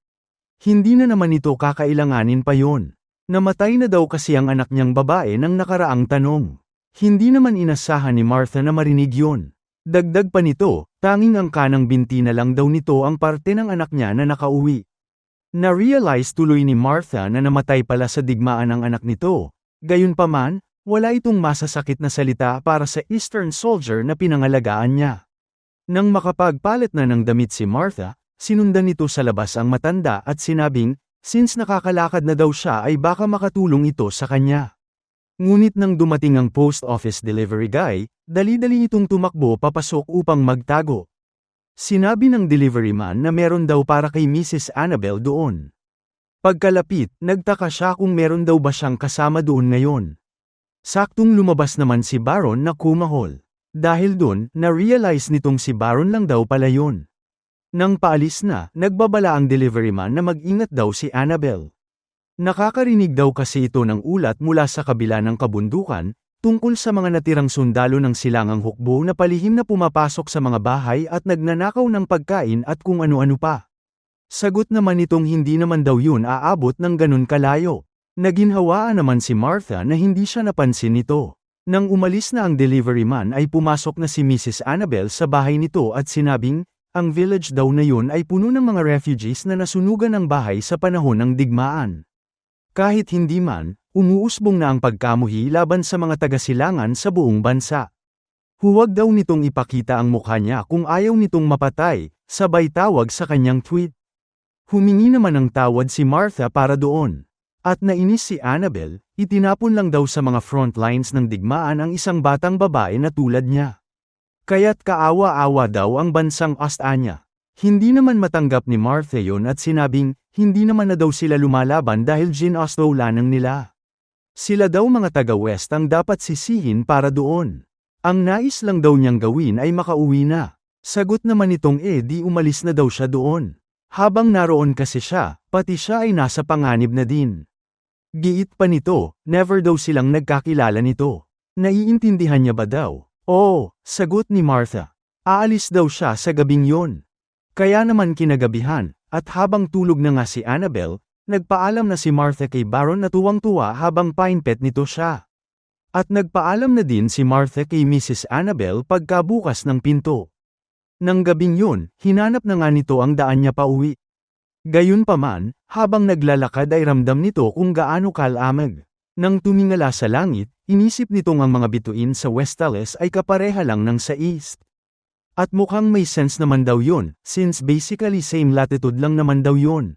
Hindi na naman ito kakailanganin pa yon. Namatay na daw kasi ang anak niyang babae nang nakaraang tanong. Hindi naman inasahan ni Martha na marinig yon. Dagdag pa nito, tanging ang kanang binti na lang daw nito ang parte ng anak niya na nakauwi. Na-realize tuloy ni Martha na namatay pala sa digmaan ang anak nito. Gayunpaman, wala itong masasakit na salita para sa Eastern soldier na pinangalagaan niya. Nang makapagpalit na ng damit si Martha, sinundan nito sa labas ang matanda at sinabing, since nakakalakad na daw siya ay baka makatulong ito sa kanya. Ngunit nang dumating ang post office delivery guy, dali-dali itong tumakbo papasok upang magtago. Sinabi ng delivery man na meron daw para kay Mrs. Annabel doon. Pagkalapit, nagtaka siya kung meron daw ba siyang kasama doon ngayon. Saktong lumabas naman si Baron na kumahol. Dahil doon, na-realize nitong si Baron lang daw pala yun. Nang paalis na, nagbabala ang delivery man na mag-ingat daw si Annabel. Nakakarinig daw kasi ito ng ulat mula sa kabila ng kabundukan, tungkol sa mga natirang sundalo ng silangang hukbo na palihim na pumapasok sa mga bahay at nagnanakaw ng pagkain at kung ano-ano pa. Sagot naman nitong hindi naman daw yun aabot ng ganun kalayo. Naginhawaan naman si Martha na hindi siya napansin nito. Nang umalis na ang delivery man ay pumasok na si Mrs. Annabel sa bahay nito at sinabing, ang village daw na yun ay puno ng mga refugees na nasunugan ng bahay sa panahon ng digmaan. Kahit hindi man, umuusbong na ang pagkamuhi laban sa mga taga-silangan sa buong bansa. Huwag daw nitong ipakita ang mukha niya kung ayaw nitong mapatay, sabay tawag sa kanyang tweet. Humingi naman ng tawad si Martha para doon. At nainis si Annabel, itinapon lang daw sa mga front lines ng digmaan ang isang batang babae na tulad niya. Kaya't kaawa-awa daw ang bansang Astanya. Hindi naman matanggap ni Martha yon at sinabing, hindi naman na daw sila lumalaban dahil ginostowlanan nila. Sila daw mga taga-West ang dapat sisihin para doon. Ang nais lang daw niyang gawin ay makauwi na. Sagot naman nitong di umalis na daw siya doon. Habang naroon kasi siya, pati siya ay nasa panganib na din. Giit pa nito, never daw silang nagkakilala nito. Naiintindihan niya ba daw? Oo, sagot ni Martha. Aalis daw siya sa gabing yon. Kaya naman kinagabihan, at habang tulog na nga si Annabel, nagpaalam na si Martha kay Baron na tuwang-tuwa habang painpet nito siya. At nagpaalam na din si Martha kay Mrs. Annabel pagkabukas ng pinto. Nang gabing yun, hinanap na nga nito ang daan niya pauwi. Gayunpaman, habang naglalakad ay ramdam nito kung gaano kalamig. Nang tumingala sa langit, inisip nitong ang mga bituin sa Westales ay kapareha lang ng sa East. At mukhang may sense naman daw yun, since basically same latitude lang naman daw yun.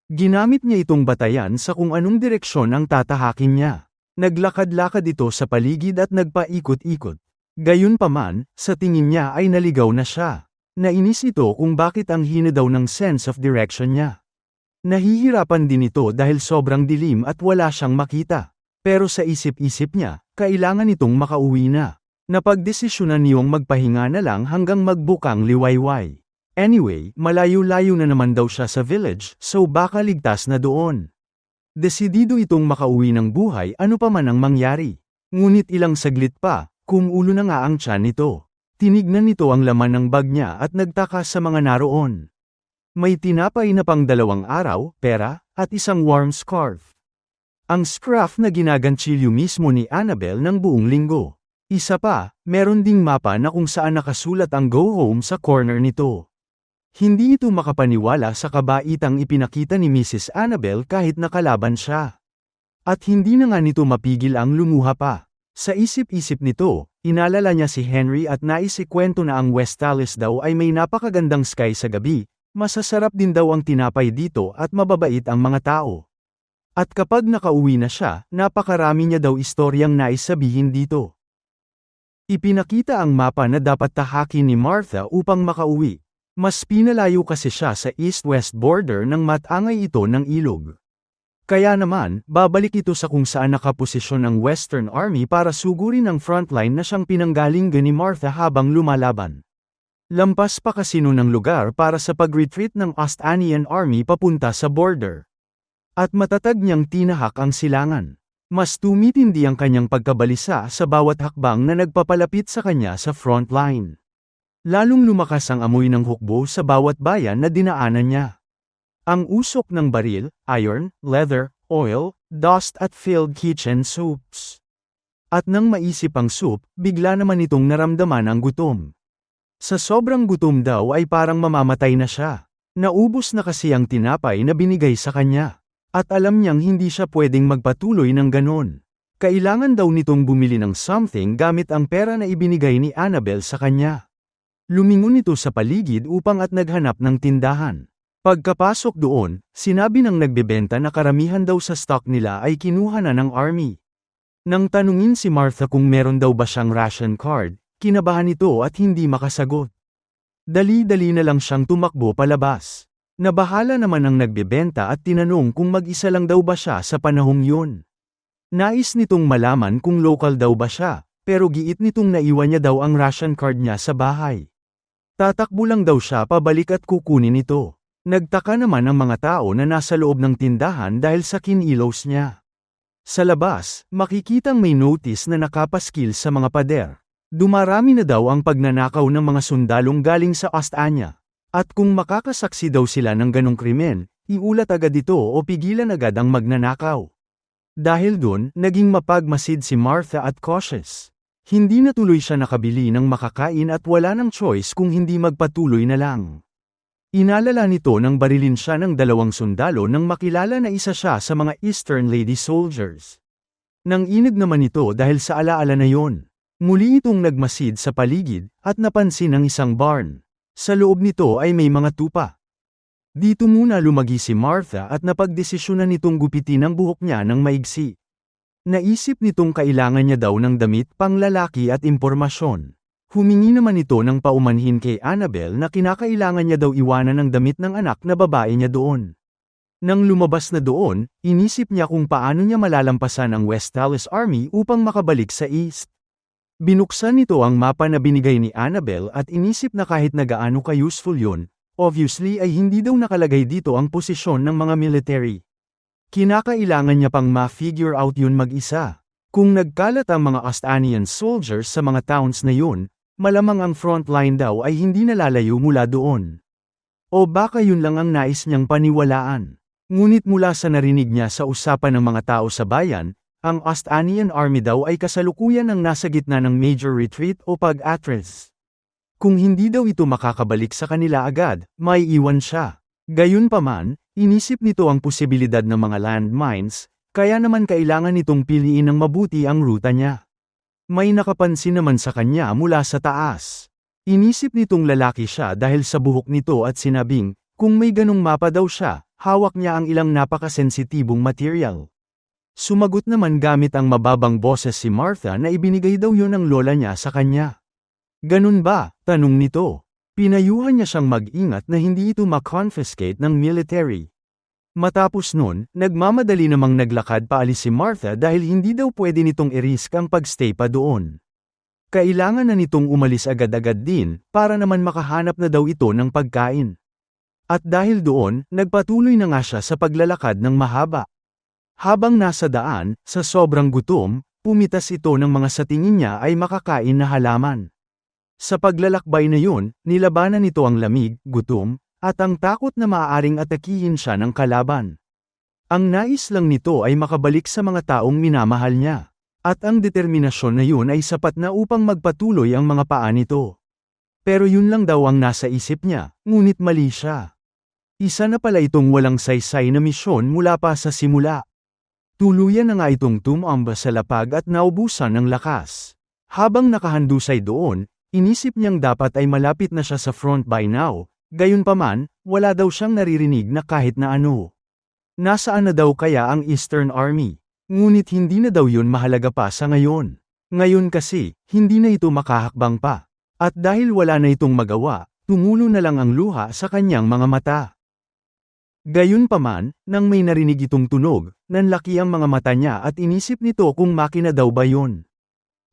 Ginamit niya itong batayan sa kung anong direksyon ang tatahakin niya. Naglakad-lakad ito sa paligid at nagpaikot-ikot. Gayunpaman, sa tingin niya ay naligaw na siya. Nainis ito kung bakit ang hina daw ng sense of direction niya. Nahihirapan din ito dahil sobrang dilim at wala siyang makita. Pero sa isip-isip niya, kailangan itong makauwi na. Napagdesisyonan niyong magpahinga na lang hanggang magbukang liwayway. Anyway, malayo-layo na naman daw siya sa village, so baka ligtas na doon. Desidido itong makauwi ng buhay ano pa man ang mangyari. Ngunit ilang saglit pa, kumulo na nga ang tiyan nito. Tinignan nito ang laman ng bag niya at nagtaka sa mga naroon. May tinapay na pang 2 araw, pera, at isang warm scarf. Ang scarf na ginagantsilyo mismo ni Annabel ng buong linggo. Isa pa, meron ding mapa na kung saan nakasulat ang go home sa corner nito. Hindi ito makapaniwala sa kabaitang ipinakita ni Mrs. Annabel kahit nakalaban siya. At hindi na nga nito mapigil ang lumuha pa. Sa isip-isip nito, inalala niya si Henry at naisikwento na ang Westales daw ay may napakagandang sky sa gabi, masasarap din daw ang tinapay dito at mababait ang mga tao. At kapag nakauwi na siya, napakarami niya daw istoryang nais sabihin dito. Ipinakita ang mapa na dapat tahakin ni Martha upang makauwi. Mas pinalayo kasi siya sa east-west border ng matangay ito ng ilog. Kaya naman, babalik ito sa kung saan nakaposisyon ang Western Army para sugurin ang frontline na siyang pinanggalingan ni Martha habang lumalaban. Lampas pa kasi noon ang lugar para sa pag-retreat ng Ostanian Army papunta sa border. At matatag niyang tinahak ang silangan. Mas tumitindi ang kanyang pagkabalisa sa bawat hakbang na nagpapalapit sa kanya sa frontline. Lalong lumakas ang amoy ng hukbo sa bawat bayan na dinaanan niya. Ang usok ng baril, iron, leather, oil, dust at filled kitchen soups. At nang maisip ang soup, bigla naman itong naramdaman ang gutom. Sa sobrang gutom daw ay parang mamamatay na siya. Naubos na kasi ang tinapay na binigay sa kanya. At alam niyang hindi siya pwedeng magpatuloy ng ganon. Kailangan daw nitong bumili ng something gamit ang pera na ibinigay ni Annabel sa kanya. Lumingon ito sa paligid upang at naghanap ng tindahan. Pagkapasok doon, sinabi ng nagbebenta na karamihan daw sa stock nila ay kinuha na ng army. Nang tanungin si Martha kung meron daw ba siyang ration card, kinabahan ito at hindi makasagot. Dali-dali na lang siyang tumakbo palabas. Nabahala naman ang nagbebenta at tinanong kung mag-isa lang daw ba siya sa panahong yun. Nais nitong malaman kung local daw ba siya, pero giit nitong naiwan niya daw ang ration card niya sa bahay. Tatakbo lang daw siya pabalik at kukunin ito. Nagtaka naman ang mga tao na nasa loob ng tindahan dahil sa kinilos niya. Sa labas, makikitang may notice na nakapaskil sa mga pader. Dumarami na daw ang pagnanakaw ng mga sundalong galing sa Ostania. At kung makakasaksi daw sila ng ganong krimen, iulat agad ito o pigilan agad ang magnanakaw. Dahil dun, naging mapagmasid si Martha at cautious. Hindi na tuloy siya nakabili ng makakain at wala ng choice kung hindi magpatuloy na lang. Inalala nito nang barilin siya ng 2 sundalo nang makilala na isa siya sa mga Eastern Lady Soldiers. Nang inag naman ito dahil sa alaala na yon. Muli itong nagmasid sa paligid at napansin ang isang barn. Sa loob nito ay may mga tupa. Dito muna lumagi si Martha at napagdesisyonan nitong gupitin ang buhok niya ng maigsi. Naisip nitong kailangan niya daw ng damit panglalaki at impormasyon. Humingi naman ito ng paumanhin kay Annabel na kinakailangan niya daw iwanan ng damit ng anak na babae niya doon. Nang lumabas na doon, inisip niya kung paano niya malalampasan ang Westalis Army upang makabalik sa East. Binuksan nito ang mapa na binigay ni Annabel at inisip na kahit na gaano ka-useful yun, obviously ay hindi daw nakalagay dito ang posisyon ng mga military. Kinakailangan niya pang ma-figure out yun mag-isa. Kung nagkalat ang mga Ostanian soldiers sa mga towns na yun, malamang ang frontline daw ay hindi nalalayo mula doon. O baka yun lang ang nais niyang paniwalaan. Ngunit mula sa narinig niya sa usapan ng mga tao sa bayan, ang Ostanian Army daw ay kasalukuyan ang nasa gitna ng major retreat o pag-atras. Kung hindi daw ito makakabalik sa kanila agad, may iwan siya. Gayunpaman, inisip nito ang posibilidad ng mga landmines, kaya naman kailangan nitong piliin ng mabuti ang ruta niya. May nakapansin naman sa kanya mula sa taas. Inisip nitong lalaki siya dahil sa buhok nito at sinabing, kung may ganong mapa daw siya, hawak niya ang ilang napakasensitibong material. Sumagot naman gamit ang mababang boses si Martha na ibinigay daw yun ng lola niya sa kanya. Ganun ba? Tanong nito. Pinayuhan niya siyang mag-ingat na hindi ito ma-confiscate ng military. Matapos nun, nagmamadali namang naglakad paalis si Martha dahil hindi daw pwede nitong i-risk ang pagstay pa doon. Kailangan na nitong umalis agad-agad din, para naman makahanap na daw ito ng pagkain. At dahil doon, nagpatuloy na nga siya sa paglalakad ng mahaba. Habang nasa daan, sa sobrang gutom, pumitas ito ng mga sa tingin niya ay makakain na halaman. Sa paglalakbay na yun, nilabanan nito ang lamig, gutom, at ang takot na maaaring atakihin siya ng kalaban. Ang nais lang nito ay makabalik sa mga taong minamahal niya. At ang determinasyon na yun ay sapat na upang magpatuloy ang mga paa nito. Pero yun lang daw ang nasa isip niya, ngunit mali siya. Isa na pala itong walang saysay na misyon mula pa sa simula. Tuluyan na nga itong tumamba sa lapag at naubusan ng lakas. Habang nakahandusay doon, inisip niyang dapat ay malapit na siya sa front by now, Gayunpaman, wala daw siyang naririnig na kahit na ano. Nasaan na daw kaya ang Eastern Army? Ngunit hindi na daw yun mahalaga pa sa ngayon. Ngayon kasi, hindi na ito makahakbang pa. At dahil wala na itong magawa, tumulo na lang ang luha sa kanyang mga mata. Gayunpaman, nang may narinig itong tunog, nanlaki ang mga mata niya at inisip nito kung makina daw ba yun.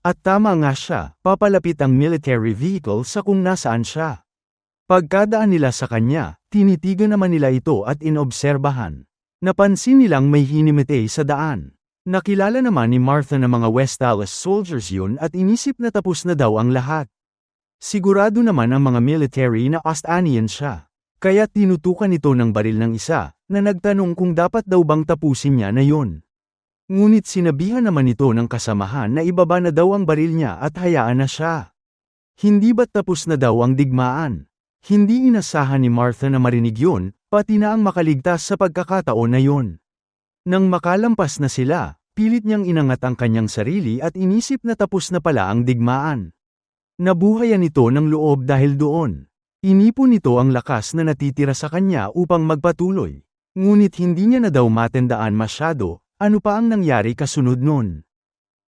At tama nga siya, papalapit ang military vehicle sa kung nasaan siya. Pagkadaan nila sa kanya, tinitigan naman nila ito at inobserbahan. Napansin nilang may hinimite sa daan. Nakilala naman ni Martha na mga West Dallas soldiers yun at inisip na tapos na daw ang lahat. Sigurado naman ang mga military na Ostanian siya. Kaya tinutukan ito ng baril ng isa, na nagtanong kung dapat daw bang tapusin niya na yun. Ngunit sinabihan naman ito ng kasamahan na ibaba na daw ang baril niya at hayaan na siya. Hindi ba't tapos na daw ang digmaan? Hindi inasahan ni Martha na marinig yun, pati na ang makaligtas sa pagkakataon na yun. Nang makalampas na sila, pilit niyang inangat ang kanyang sarili at inisip na tapos na pala ang digmaan. Nabuhayan ito ng loob dahil doon. Inipon nito ang lakas na natitira sa kanya upang magpatuloy. Ngunit hindi niya na daw matandaan masyado, ano pa ang nangyari kasunod nun.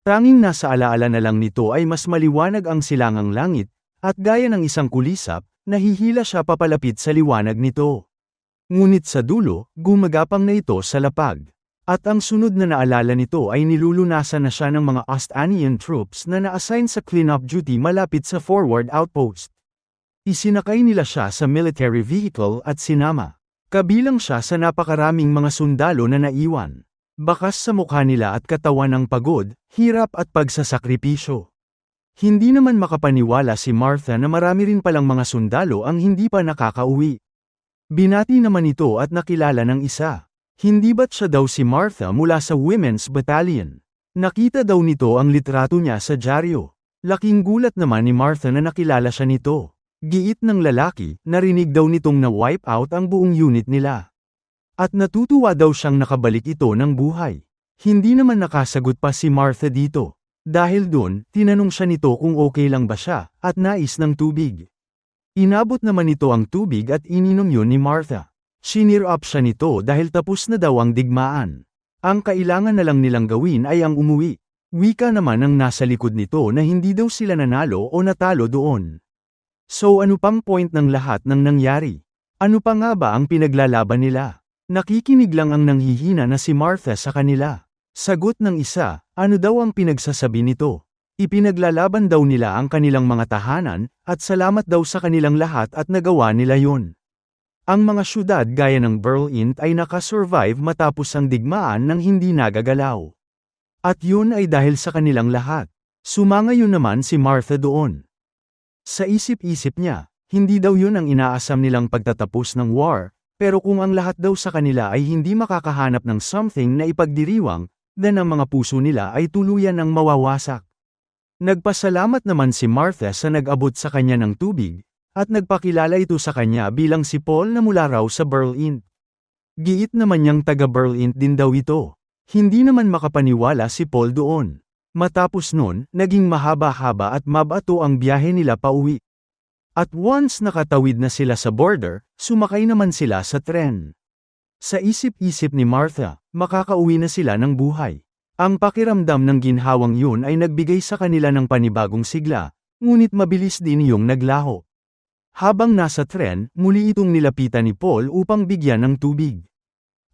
Tanging nasa alaala na lang nito ay mas maliwanag ang silangang langit, at gaya ng isang kulisap, nahihila siya papalapit sa liwanag nito. Ngunit sa dulo, gumagapang na ito sa lapag. At ang sunod na naalala nito ay nilulunasan na siya ng mga Ostanian troops na na-assign sa cleanup duty malapit sa forward outpost. Isinakay nila siya sa military vehicle at sinama. Kabilang siya sa napakaraming mga sundalo na naiwan. Bakas sa mukha nila at katawan ng pagod, hirap at pagsasakripisyo. Hindi naman makapaniwala si Martha na marami rin palang mga sundalo ang hindi pa nakakauwi. Binati naman ito at nakilala ng isa. Hindi ba't siya daw si Martha mula sa Women's Battalion? Nakita daw nito ang litrato niya sa dyaryo. Laking gulat naman ni Martha na nakilala siya nito. Giit ng lalaki, narinig daw nitong na-wipe out ang buong unit nila. At natutuwa daw siyang nakabalik ito ng buhay. Hindi naman nakasagot pa si Martha dito. Dahil dun, tinanong siya nito kung okay lang ba siya, at nais ng tubig. Inabot naman nito ang tubig at ininom yun ni Martha. Sinir up siya nito dahil tapos na daw ang digmaan. Ang kailangan na lang nilang gawin ay ang umuwi. Wika naman ang nasa likod nito na hindi daw sila nanalo o natalo doon. So ano pang point ng lahat ng nangyari? Ano pa nga ba ang pinaglalaban nila? Nakikinig lang ang nanghihina na si Martha sa kanila. Sagot ng isa, ano daw ang pinagsasabi nito? Ipinaglalaban daw nila ang kanilang mga tahanan, at salamat daw sa kanilang lahat at nagawa nila yun. Ang mga syudad gaya ng Berlin ay nakasurvive matapos ang digmaan ng hindi nagagalaw. At yun ay dahil sa kanilang lahat. Sumangayon naman si Martha doon. Sa isip-isip niya, hindi daw yun ang inaasam nilang pagtatapos ng war, pero kung ang lahat daw sa kanila ay hindi makakahanap ng something na ipagdiriwang, then ang mga puso nila ay tuluyan ng mawawasak. Nagpasalamat naman si Martha sa nag-abot sa kanya ng tubig, at nagpakilala ito sa kanya bilang si Paul na mula raw sa Berlin. Giit naman niyang taga-Berlin din daw ito. Hindi naman makapaniwala si Paul doon. Matapos nun, naging mahaba-haba at mabato ang biyahe nila pauwi. At once nakatawid na sila sa border, sumakay naman sila sa tren. Sa isip-isip ni Martha, makakauwi na sila ng buhay. Ang pakiramdam ng ginhawang yun ay nagbigay sa kanila ng panibagong sigla, ngunit mabilis din iyong naglaho. Habang nasa tren, muli itong nilapitan ni Paul upang bigyan ng tubig.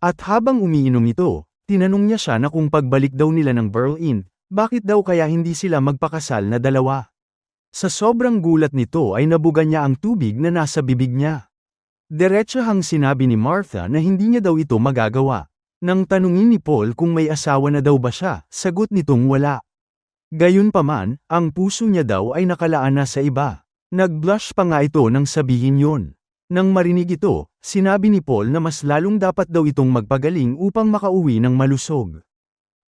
At habang umiinom ito, tinanong niya siya na kung pagbalik daw nila ng Berlin, bakit daw kaya hindi sila magpakasal na dalawa. Sa sobrang gulat nito ay nabuga niya ang tubig na nasa bibig niya. Diretsahang sinabi ni Martha na hindi niya daw ito magagawa. Nang tanungin ni Paul kung may asawa na daw ba siya, sagot nitong wala. Gayunpaman, ang puso niya daw ay nakalaan na sa iba. Nag-blush pa nga ito nang sabihin yun. Nang marinig ito, sinabi ni Paul na mas lalong dapat daw itong magpagaling upang makauwi ng malusog.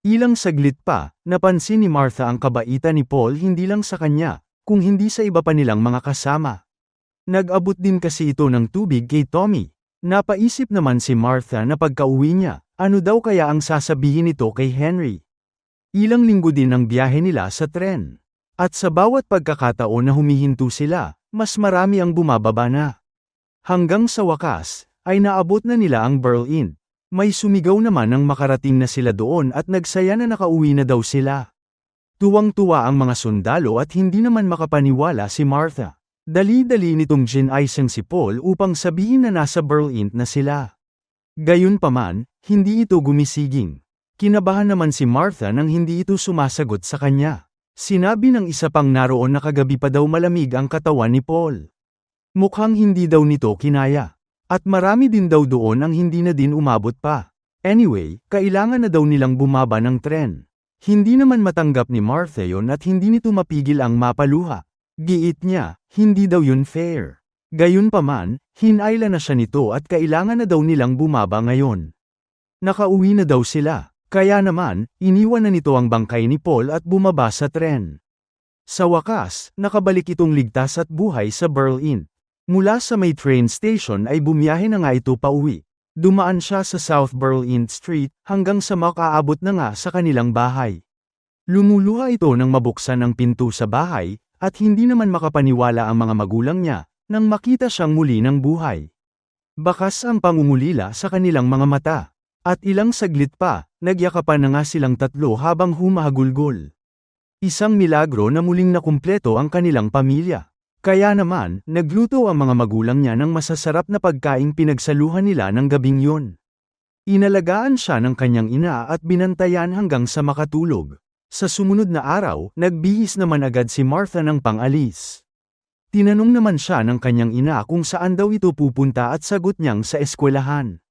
Ilang saglit pa, napansin ni Martha ang kabaitan ni Paul hindi lang sa kanya, kung hindi sa iba pa nilang mga kasama. Nag-abot din kasi ito ng tubig kay Tommy. Napaisip naman si Martha na pagkauwi niya, ano daw kaya ang sasabihin nito kay Henry. Ilang linggo din ang biyahe nila sa tren. At sa bawat pagkakataon na humihinto sila, mas marami ang bumababa na. Hanggang sa wakas, ay naabot na nila ang Berlin. May sumigaw naman nang makarating na sila doon at nagsaya na nakauwi na daw sila. Tuwang-tuwa ang mga sundalo at hindi naman makapaniwala si Martha. Dali-dali nitong ginaisang si Paul upang sabihin na nasa Berlin na sila. Gayunpaman, hindi ito gumisiging. Kinabahan naman si Martha nang hindi ito sumasagot sa kanya. Sinabi ng isa pang naroon na kagabi pa daw malamig ang katawan ni Paul. Mukhang hindi daw nito kinaya. At marami din daw doon ang hindi na din umabot pa. Anyway, kailangan na daw nilang bumaba ng tren. Hindi naman matanggap ni Martha yon at hindi nito mapigil ang mapaluha. Giit niya, hindi daw yun fair. Gayunpaman, hinayla na siya nito at kailangan na daw nilang bumaba ngayon. Nakauwi na daw sila, kaya naman, iniwan na nito ang bangkay ni Paul at bumaba sa tren. Sa wakas, nakabalik itong ligtas at buhay sa Berlin. Mula sa may train station ay bumiyahe na nga ito pauwi. Dumaan siya sa South Berlin Street hanggang sa makaabot na nga sa kanilang bahay. Lumuluha ito nang mabuksan ang pinto sa bahay, at hindi naman makapaniwala ang mga magulang niya, nang makita siyang muli ng buhay. Bakas ang pangungulila sa kanilang mga mata. At ilang saglit pa, nagyakapan na nga silang tatlo habang humahagulgol. Isang milagro na muling nakumpleto ang kanilang pamilya. Kaya naman, nagluto ang mga magulang niya ng masasarap na pagkaing pinagsaluhan nila ng gabing yun. Inalagaan siya ng kanyang ina at binantayan hanggang sa makatulog. Sa sumunod na araw, nagbihis naman agad si Martha ng pang-alis. Tinanong naman siya ng kanyang ina kung saan daw ito pupunta at sagot niyang sa eskwelahan.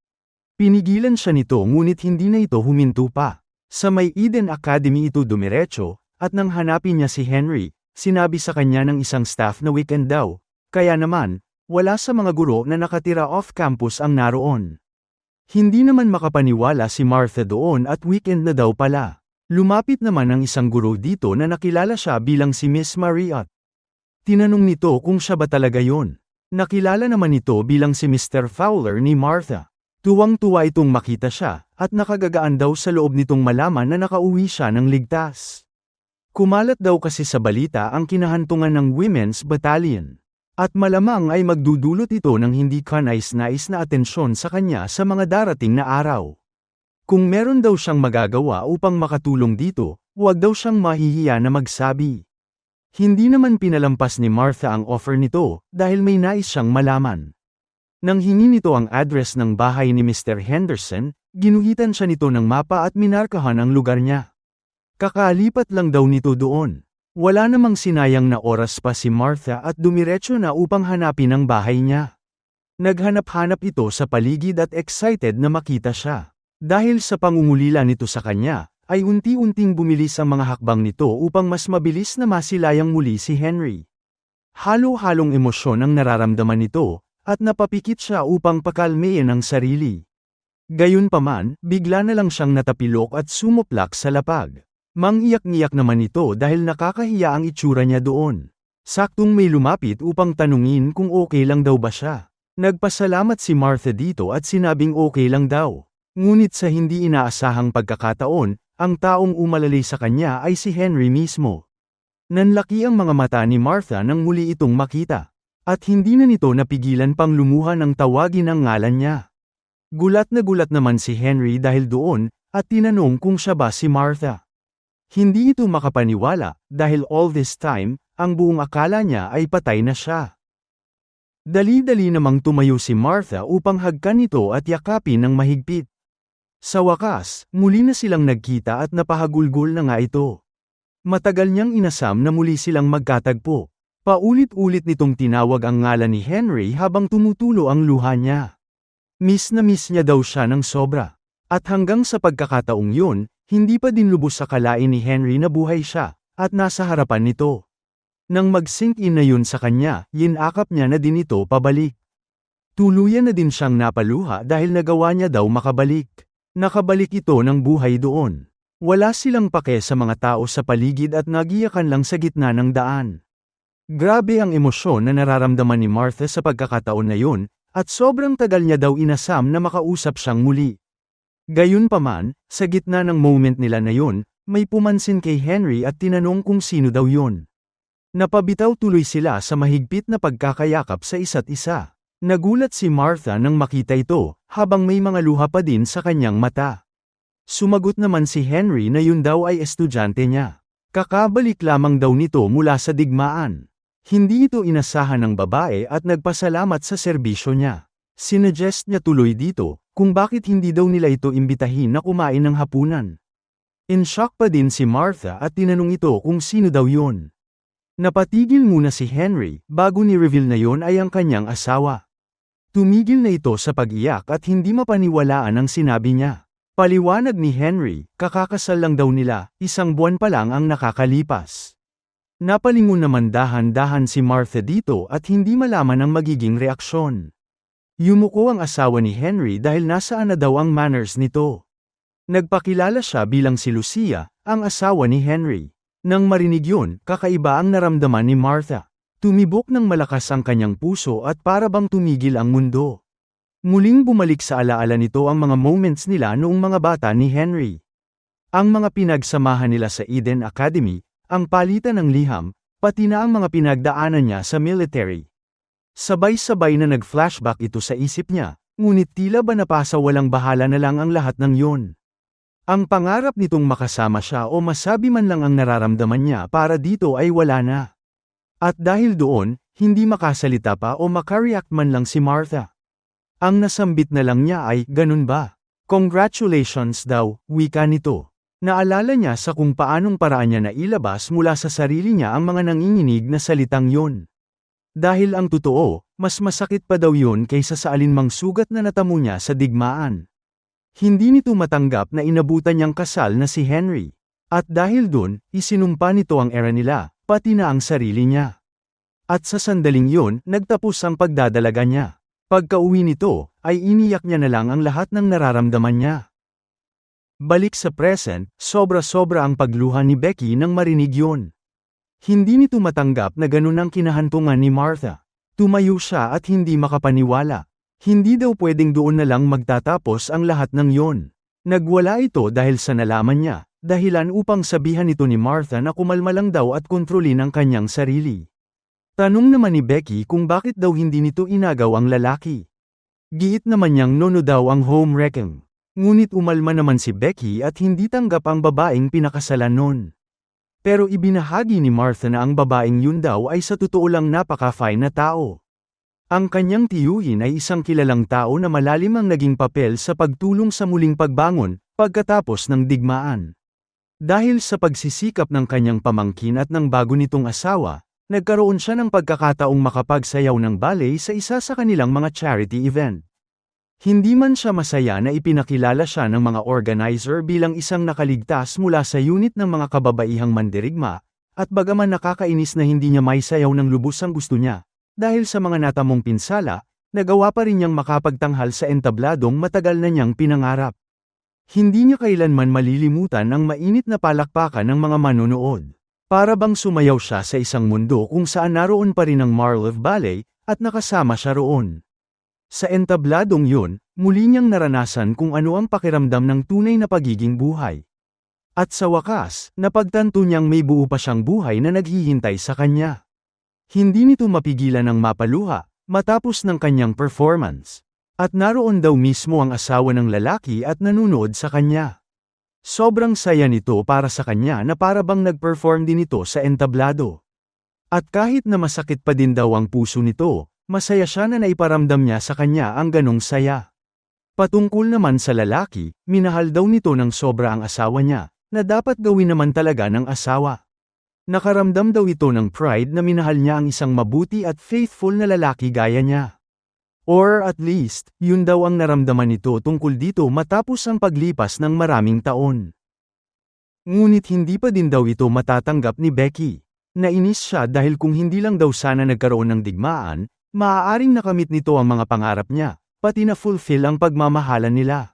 Pinigilan siya nito ngunit hindi na ito huminto pa. Sa may Eden Academy ito dumiretso, at nang hanapin niya si Henry, sinabi sa kanya ng isang staff na weekend daw. Kaya naman, wala sa mga guro na nakatira off-campus ang naroon. Hindi naman makapaniwala si Martha doon at weekend na daw pala. Lumapit naman ang isang guro dito na nakilala siya bilang si Miss Marriott. Tinanong nito kung siya ba talaga yon. Nakilala naman ito bilang si Mr. Fowler ni Martha. Tuwang-tuwa itong makita siya, at nakagagaan daw sa loob nitong malaman na nakauwi siya ng ligtas. Kumalat daw kasi sa balita ang kinahantungan ng Women's Battalion. At malamang ay magdudulot ito ng hindi kanais-nais na atensyon sa kanya sa mga darating na araw. Kung meron daw siyang magagawa upang makatulong dito, huwag daw siyang mahihiya na magsabi. Hindi naman pinalampas ni Martha ang offer nito, dahil may nais siyang malaman. Nang hingi nito ang address ng bahay ni Mr. Henderson, ginuhitan siya nito ng mapa at minarkahan ang lugar niya. Kakalipat lang daw nito doon. Wala namang sinayang na oras pa si Martha at dumiretso na upang hanapin ang bahay niya. Naghanap-hanap ito sa paligid at excited na makita siya. Dahil sa pangungulila nito sa kanya, ay unti-unting bumilis ang mga hakbang nito upang mas mabilis na masilayang muli si Henry. Halo-halong emosyon ang nararamdaman nito, at napapikit siya upang pakalmeyin ang sarili. Gayunpaman, bigla na lang siyang natapilok at sumuplak sa lapag. Mangiyak-ngiyak naman ito dahil nakakahiya ang itsura niya doon. Saktong may lumapit upang tanungin kung okay lang daw ba siya. Nagpasalamat si Martha dito at sinabing okay lang daw. Ngunit sa hindi inaasahang pagkakataon, ang taong umalalay sa kanya ay si Henry mismo. Nanlaki ang mga mata ni Martha nang muli itong makita. At hindi na nito napigilan pang lumuha ng tawagin ang ngalan niya. Gulat na gulat naman si Henry dahil doon, at tinanong kung siya ba si Martha. Hindi ito makapaniwala, dahil all this time, ang buong akala niya ay patay na siya. Dali-dali namang tumayo si Martha upang hagkan ito at yakapin ng mahigpit. Sa wakas, muli na silang nagkita at napahagulgol na nga ito. Matagal niyang inasam na muli silang magkatagpo. Paulit-ulit nitong tinawag ang ngalan ni Henry habang tumutulo ang luha niya. Miss na miss niya daw siya ng sobra. At hanggang sa pagkakataong yun, hindi pa din lubos sa kalain ni Henry na buhay siya, at nasa harapan nito. Nang mag-sink in na yun sa kanya, yinakap niya na din ito pabalik. Tuluyan na din siyang napaluha dahil nagawa niya daw makabalik. Nakabalik ito ng buhay doon. Wala silang pake sa mga tao sa paligid at nagiyakan lang sa gitna ng daan. Grabe ang emosyon na nararamdaman ni Martha sa pagkakataon na yun, at sobrang tagal niya daw inasam na makausap siyang muli. Gayunpaman, sa gitna ng moment nila na yun, may pumansin kay Henry at tinanong kung sino daw yun. Napabitaw tuloy sila sa mahigpit na pagkakayakap sa isa't isa. Nagulat si Martha nang makita ito, habang may mga luha pa din sa kanyang mata. Sumagot naman si Henry na yun daw ay estudyante niya. Kakabalik lamang daw nito mula sa digmaan. Hindi ito inasahan ng babae at nagpasalamat sa serbisyo niya. Sinuggest niya tuloy dito, kung bakit hindi daw nila ito imbitahin na kumain ng hapunan. In shock pa din si Martha at tinanong ito kung sino daw yun. Napatigil muna si Henry, bago ni-reveal na yun ay ang kanyang asawa. Tumigil na ito sa pag-iyak at hindi mapaniwalaan ang sinabi niya. Paliwanag ni Henry, kakakasal lang daw nila, 1 buwan pa lang ang nakakalipas. Napalingon naman dahan-dahan si Martha dito at hindi malaman ang magiging reaksyon. Yumuko ang asawa ni Henry dahil nasaan na daw ang manners nito. Nagpakilala siya bilang si Lucia, ang asawa ni Henry. Nang marinig yun, kakaiba ang naramdaman ni Martha. Tumibok ng malakas ang kanyang puso at para bang tumigil ang mundo. Muling bumalik sa alaala nito ang mga moments nila noong mga bata ni Henry. Ang mga pinagsamahan nila sa Eden Academy, ang palitan ng liham, pati na ang mga pinagdaanan niya sa military. Sabay-sabay na nag-flashback ito sa isip niya, ngunit tila ba napasa walang bahala na lang ang lahat ng yun. Ang pangarap nitong makasama siya o masabi man lang ang nararamdaman niya para dito ay wala na. At dahil doon, hindi makasalita pa o makareact man lang si Martha. Ang nasambit na lang niya ay, ganun ba? Congratulations daw, wika nito. Naalala niya sa kung paanong paraan niya nailabas mula sa sarili niya ang mga nanginginig na salitang yun. Dahil ang totoo, mas masakit pa daw yun kaysa sa alinmang sugat na natamo niya sa digmaan. Hindi nito matanggap na inabutan niyang kasal na si Henry. At dahil dun, isinumpa nito ang era nila, pati na ang sarili niya. At sa sandaling yun, nagtapos ang pagdadalaga niya. Pagka-uwi nito, ay iniyak niya na lang ang lahat ng nararamdaman niya. Balik sa present, sobra-sobra ang pagluha ni Becky nang marinig yun. Hindi nito matanggap na ganun ang kinahantungan ni Martha. Tumayo siya at hindi makapaniwala. Hindi daw pwedeng doon na lang magtatapos ang lahat ng yon. Nagwala ito dahil sa nalaman niya, dahilan upang sabihan ito ni Martha na kumalma lang daw at kontrolin ang kanyang sarili. Tanong naman ni Becky kung bakit daw hindi nito inagaw ang lalaki. Giit naman niyang nono daw ang home wrecking. Ngunit umalma naman si Becky at hindi tanggap ang babaeng pinakasalan nun. Pero ibinahagi ni Martha na ang babaeng yun daw ay sa totoo lang napaka-fine na tao. Ang kanyang tiyuhin ay isang kilalang tao na malalim ang naging papel sa pagtulong sa muling pagbangon, pagkatapos ng digmaan. Dahil sa pagsisikap ng kanyang pamangkin at ng bago nitong asawa, nagkaroon siya ng pagkakataong makapagsayaw ng ballet sa isa sa kanilang mga charity event. Hindi man siya masaya na ipinakilala siya ng mga organizer bilang isang nakaligtas mula sa unit ng mga kababaihang mandirigma, at bagaman nakakainis na hindi niya maisayaw ng lubos ang gusto niya, dahil sa mga natamong pinsala, nagawa pa rin niyang makapagtanghal sa entabladong matagal na niyang pinangarap. Hindi niya kailanman malilimutan ang mainit na palakpakan ng mga manonood. Para bang sumayaw siya sa isang mundo kung saan naroon pa rin ang Marlev Ballet, at nakasama siya roon. Sa entabladong yun, muli niyang naranasan kung ano ang pakiramdam ng tunay na pagiging buhay. At sa wakas, napagtanto niyang may buo pa siyang buhay na naghihintay sa kanya. Hindi nito mapigilan ang mapaluha, matapos ng kanyang performance. At naroon daw mismo ang asawa ng lalaki at nanunood sa kanya. Sobrang saya nito para sa kanya na para bang nag-perform din ito sa entablado. At kahit na masakit pa din daw ang puso nito, masaya siya na naiparamdam niya sa kanya ang ganong saya. Patungkol naman sa lalaki, minahal daw nito ng sobra ang asawa niya, na dapat gawin naman talaga ng asawa. Nakaramdam daw ito ng pride na minahal niya ang isang mabuti at faithful na lalaki gaya niya. Or at least, yun daw ang naramdaman nito tungkol dito matapos ang paglipas ng maraming taon. Ngunit hindi pa din daw ito matatanggap ni Becky. Nainis siya dahil kung hindi lang daw sana nagkaroon ng digmaan, maaaring nakamit nito ang mga pangarap niya, pati na fulfill ang pagmamahalan nila.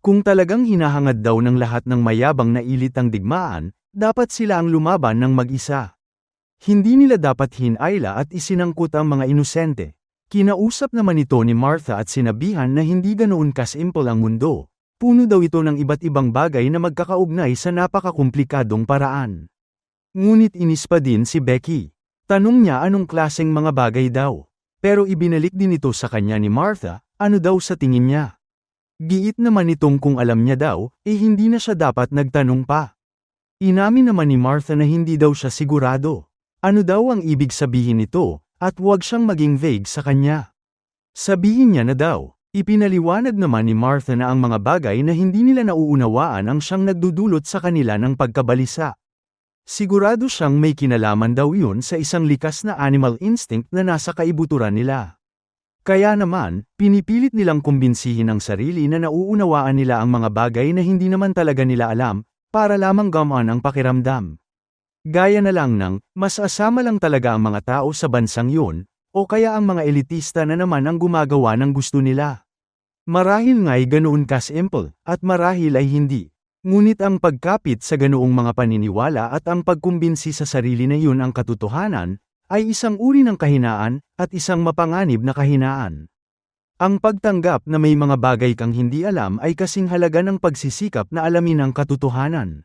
Kung talagang hinahangad daw ng lahat ng mayabang na ilit ang digmaan, dapat sila ang lumaban ng mag-isa. Hindi nila dapat hinayla at isinangkot ang mga inosente. Kinausap naman ito ni Martha at sinabihan na hindi ganoon ka-simple ang mundo. Puno daw ito ng iba't ibang bagay na magkakaugnay sa napakakomplikadong paraan. Ngunit inis pa din si Becky. Tanong niya anong klaseng mga bagay daw. Pero ibinalik din ito sa kanya ni Martha, ano daw sa tingin niya. Giit naman itong kung alam niya daw, hindi na siya dapat nagtanong pa. Inamin naman ni Martha na hindi daw siya sigurado. Ano daw ang ibig sabihin nito, at huwag siyang maging vague sa kanya. Sabihin niya na daw. Ipinaliwanag naman ni Martha na ang mga bagay na hindi nila nauunawaan ang siyang nagdudulot sa kanila ng pagkabalisa. Sigurado siyang may kinalaman daw yun sa isang likas na animal instinct na nasa kaibuturan nila. Kaya naman, pinipilit nilang kumbinsihin ang sarili na nauunawaan nila ang mga bagay na hindi naman talaga nila alam, para lamang gumaan ang pakiramdam. Gaya na lang ng, mas asama lang talaga ang mga tao sa bansang yun, o kaya ang mga elitista na naman ang gumagawa ng gusto nila. Marahil nga'y ganoon ka-simple, at marahil ay hindi. Ngunit ang pagkapit sa ganoong mga paniniwala at ang pagkumbinsi sa sarili na yun ang katotohanan, ay isang uri ng kahinaan, at isang mapanganib na kahinaan. Ang pagtanggap na may mga bagay kang hindi alam ay kasing halaga ng pagsisikap na alamin ang katotohanan.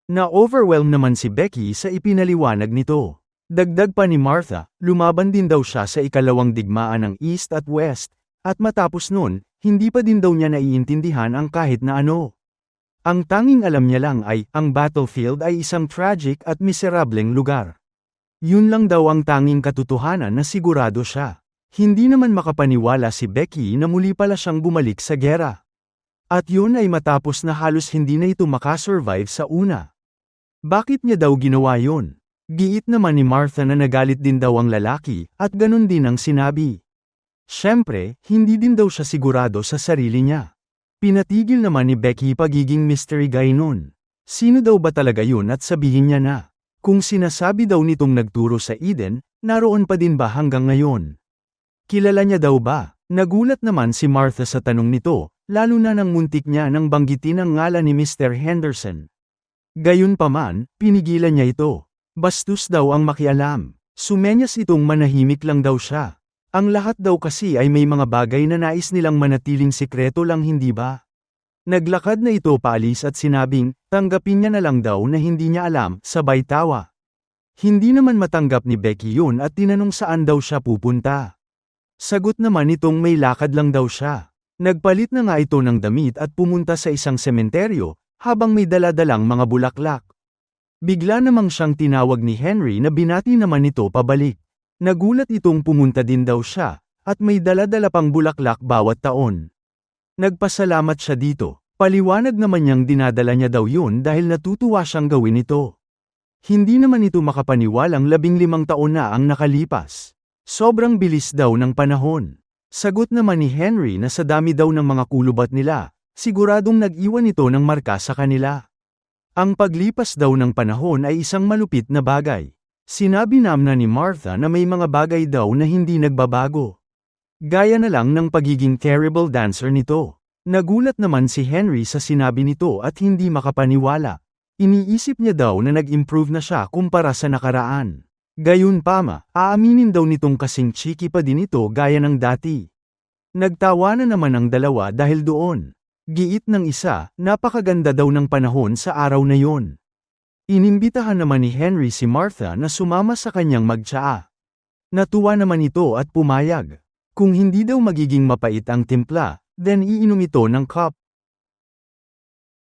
Na-overwhelm naman si Becky sa ipinaliwanag nito. Dagdag pa ni Martha, lumaban din daw siya sa ikalawang digmaan ng East at West, at matapos nun, hindi pa din daw niya naiintindihan ang kahit na ano. Ang tanging alam niya lang ay, ang battlefield ay isang tragic at miserableng lugar. Yun lang daw ang tanging katotohanan na sigurado siya. Hindi naman makapaniwala si Becky na muli pala siyang bumalik sa gera. At yun ay matapos na halos hindi na ito makasurvive sa una. Bakit niya daw ginawa yun? Giit naman ni Martha na nagalit din daw ang lalaki, at ganun din ang sinabi. Siyempre, hindi din daw siya sigurado sa sarili niya. Pinatigil naman ni Becky pagiging mystery guy nun. Sino daw ba talaga yun at sabihin niya na? Kung sinasabi daw nitong nagturo sa Eden, naroon pa din ba hanggang ngayon? Kilala niya daw ba? Nagulat naman si Martha sa tanong nito, lalo na nang muntik niya nang banggitin ang ngalan ni Mr. Henderson. Gayunpaman, pinigilan niya ito. Bastos daw ang makialam. Sumenyas itong manahimik lang daw siya. Ang lahat daw kasi ay may mga bagay na nais nilang manatiling sikreto lang, hindi ba? Naglakad na ito paalis at sinabing, tanggapin niya na lang daw na hindi niya alam, sabay tawa. Hindi naman matanggap ni Becky yun at tinanong saan daw siya pupunta. Sagot naman itong may lakad lang daw siya. Nagpalit na nga ito ng damit at pumunta sa isang sementeryo, habang may daladalang mga bulaklak. Bigla namang siyang tinawag ni Henry na binati naman ito pabalik. Nagulat itong pumunta din daw siya, at may dala-dala pang bulaklak bawat taon. Nagpasalamat siya dito, paliwanag naman niyang dinadala niya daw yun dahil natutuwa siyang gawin ito. Hindi naman ito makapaniwalang 15 taon na ang nakalipas. Sobrang bilis daw ng panahon. Sagot naman ni Henry na sa dami daw ng mga kulubat nila, siguradong nag-iwan ito ng marka sa kanila. Ang paglipas daw ng panahon ay isang malupit na bagay. Sinabi naman ni Martha na may mga bagay daw na hindi nagbabago. Gaya na lang ng pagiging terrible dancer nito. Nagulat naman si Henry sa sinabi nito at hindi makapaniwala. Iniisip niya daw na nag-improve na siya kumpara sa nakaraan. Gayunpaman, aaminin daw nitong kasing cheeky pa din ito gaya ng dati. Nagtawanan naman ang dalawa dahil doon. Giit ng isa, napakaganda daw ng panahon sa araw na yon. Inimbitahan naman ni Henry si Martha na sumama sa kanyang magtsaa. Natuwa naman ito at pumayag. Kung hindi daw magiging mapait ang timpla, then iinom ito ng cup.